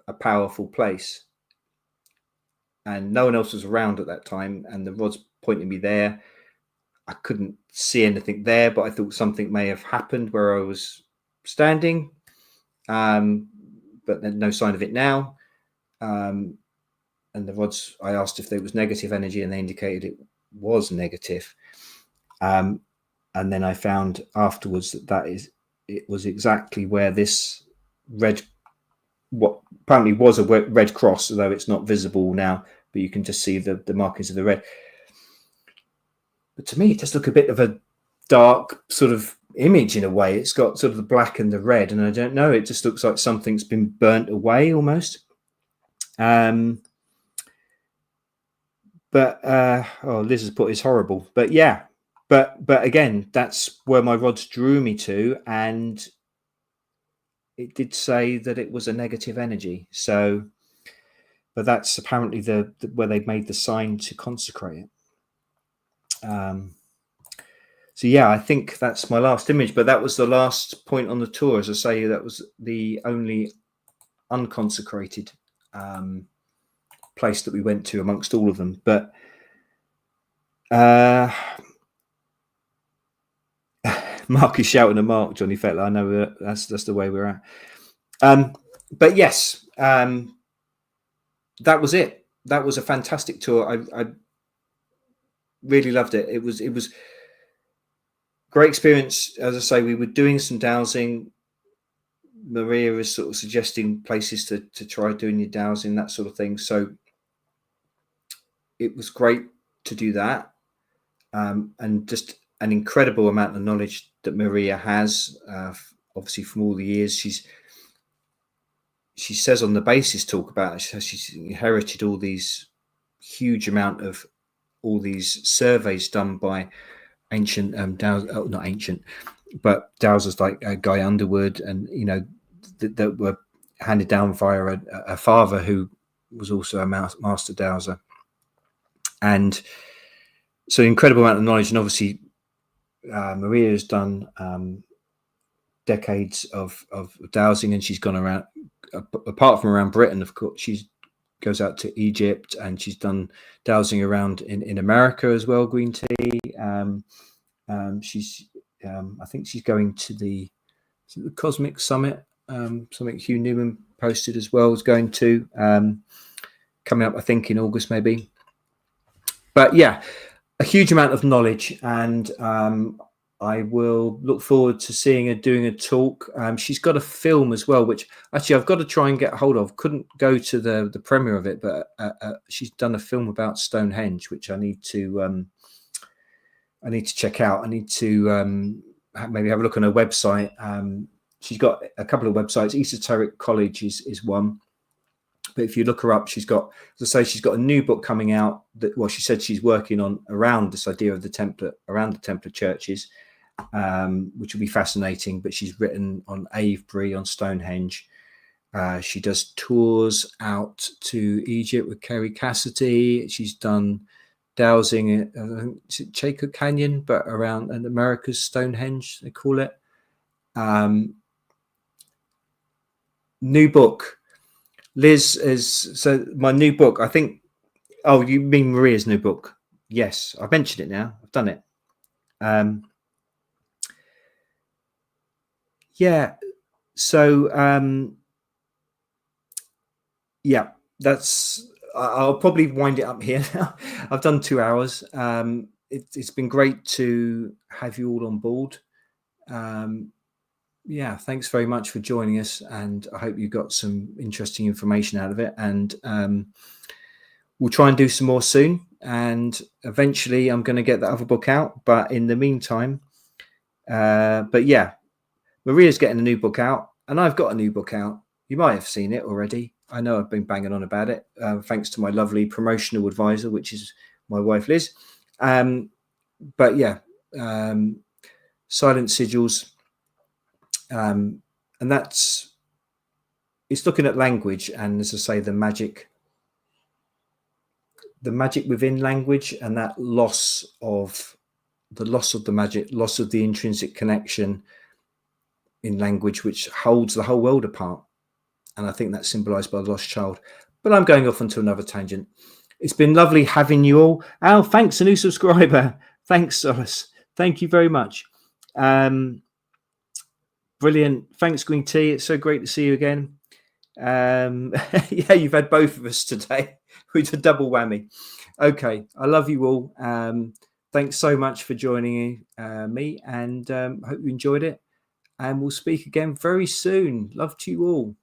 a powerful place? And no one else was around at that time, and the rods pointed me there. I couldn't see anything there, but I thought something may have happened where I was standing, but then no sign of it now. And the rods, I asked if there was negative energy, and they indicated it was negative. And then I found afterwards that it was exactly where this red, what apparently was a red cross, although it's not visible now, but you can just see the markings of the red. But to me, it does look a bit of a dark sort of image in a way. It's got sort of the black and the red, and I don't know, it just looks like something's been burnt away almost. But Liz has put, it's horrible. But yeah, but again, that's where my rods drew me to, and it did say that it was a negative energy. So, but that's apparently the where they made the sign to consecrate it. So yeah, I think that's my last image, but that was the last point on the tour. As I say, that was the only unconsecrated place that we went to amongst all of them. But Mark is shouting at Mark, Johnny Fettler. I know that's the way we're at. But yes, that was it. That was a fantastic tour. I really loved it. It was great experience. As I say, we were doing some dowsing. Maria is sort of suggesting places to try doing your dowsing, that sort of thing. So it was great to do that. And just an incredible amount of knowledge that Maria has, obviously from all the years. She says on the basis talk about how she's inherited all these huge amount of all these surveys done by ancient not ancient, but dowsers like Guy Underwood, and that were handed down via a father who was also a master dowser. And so incredible amount of knowledge, and obviously Maria has done decades of dowsing, and she's gone around, apart from around Britain, of course, she goes out to Egypt, and she's done dowsing around in America as well, green tea. She's I think she's going to the Cosmic Summit, something Hugh Newman posted as well, is going to coming up, I think, in August maybe. But yeah, a huge amount of knowledge, and I will look forward to seeing her doing a talk. She's got a film as well, which actually I've got to try and get hold of. Couldn't go to the premiere of it, but she's done a film about Stonehenge, which I need to check out. I need to maybe have a look on her website. She's got a couple of websites. Esoteric College is one. But if you look her up, she's got, as I say, she's got a new book coming out that, well, she said she's working on around this idea of the Templar, around the Templar churches, which will be fascinating. But she's written on Avebury, on Stonehenge. She does tours out to Egypt with Kerry Cassidy. She's done dowsing, is it Chaco Canyon, but around in America's Stonehenge, they call it. New book. Liz is, so my new book, I think, oh, you mean Maria's new book? Yes, I've mentioned it now. I've done it. Yeah. So, yeah, that's, I'll probably wind it up here now. I've done 2 hours. It's been great to have you all on board. Yeah, thanks very much for joining us, and I hope you got some interesting information out of it. And we'll try and do some more soon, and eventually I'm going to get that other book out. But in the meantime, but yeah, Maria's getting a new book out, and I've got a new book out. You might have seen it already. I know I've been banging on about it, thanks to my lovely promotional advisor, which is my wife Liz. But yeah, Silent Sigils. And it's looking at language, and as I say, the magic within language, and that loss of the magic, loss of the intrinsic connection in language, which holds the whole world apart. And I think that's symbolized by the lost child. But I'm going off onto another tangent. It's been lovely having you all. Al, thanks, a new subscriber. Thanks, Solace. Thank you very much. Brilliant. Thanks, Green Tea. It's so great to see you again. Yeah, you've had both of us today. It's a double whammy. Okay. I love you all. Thanks so much for joining me, and hope you enjoyed it. And we'll speak again very soon. Love to you all.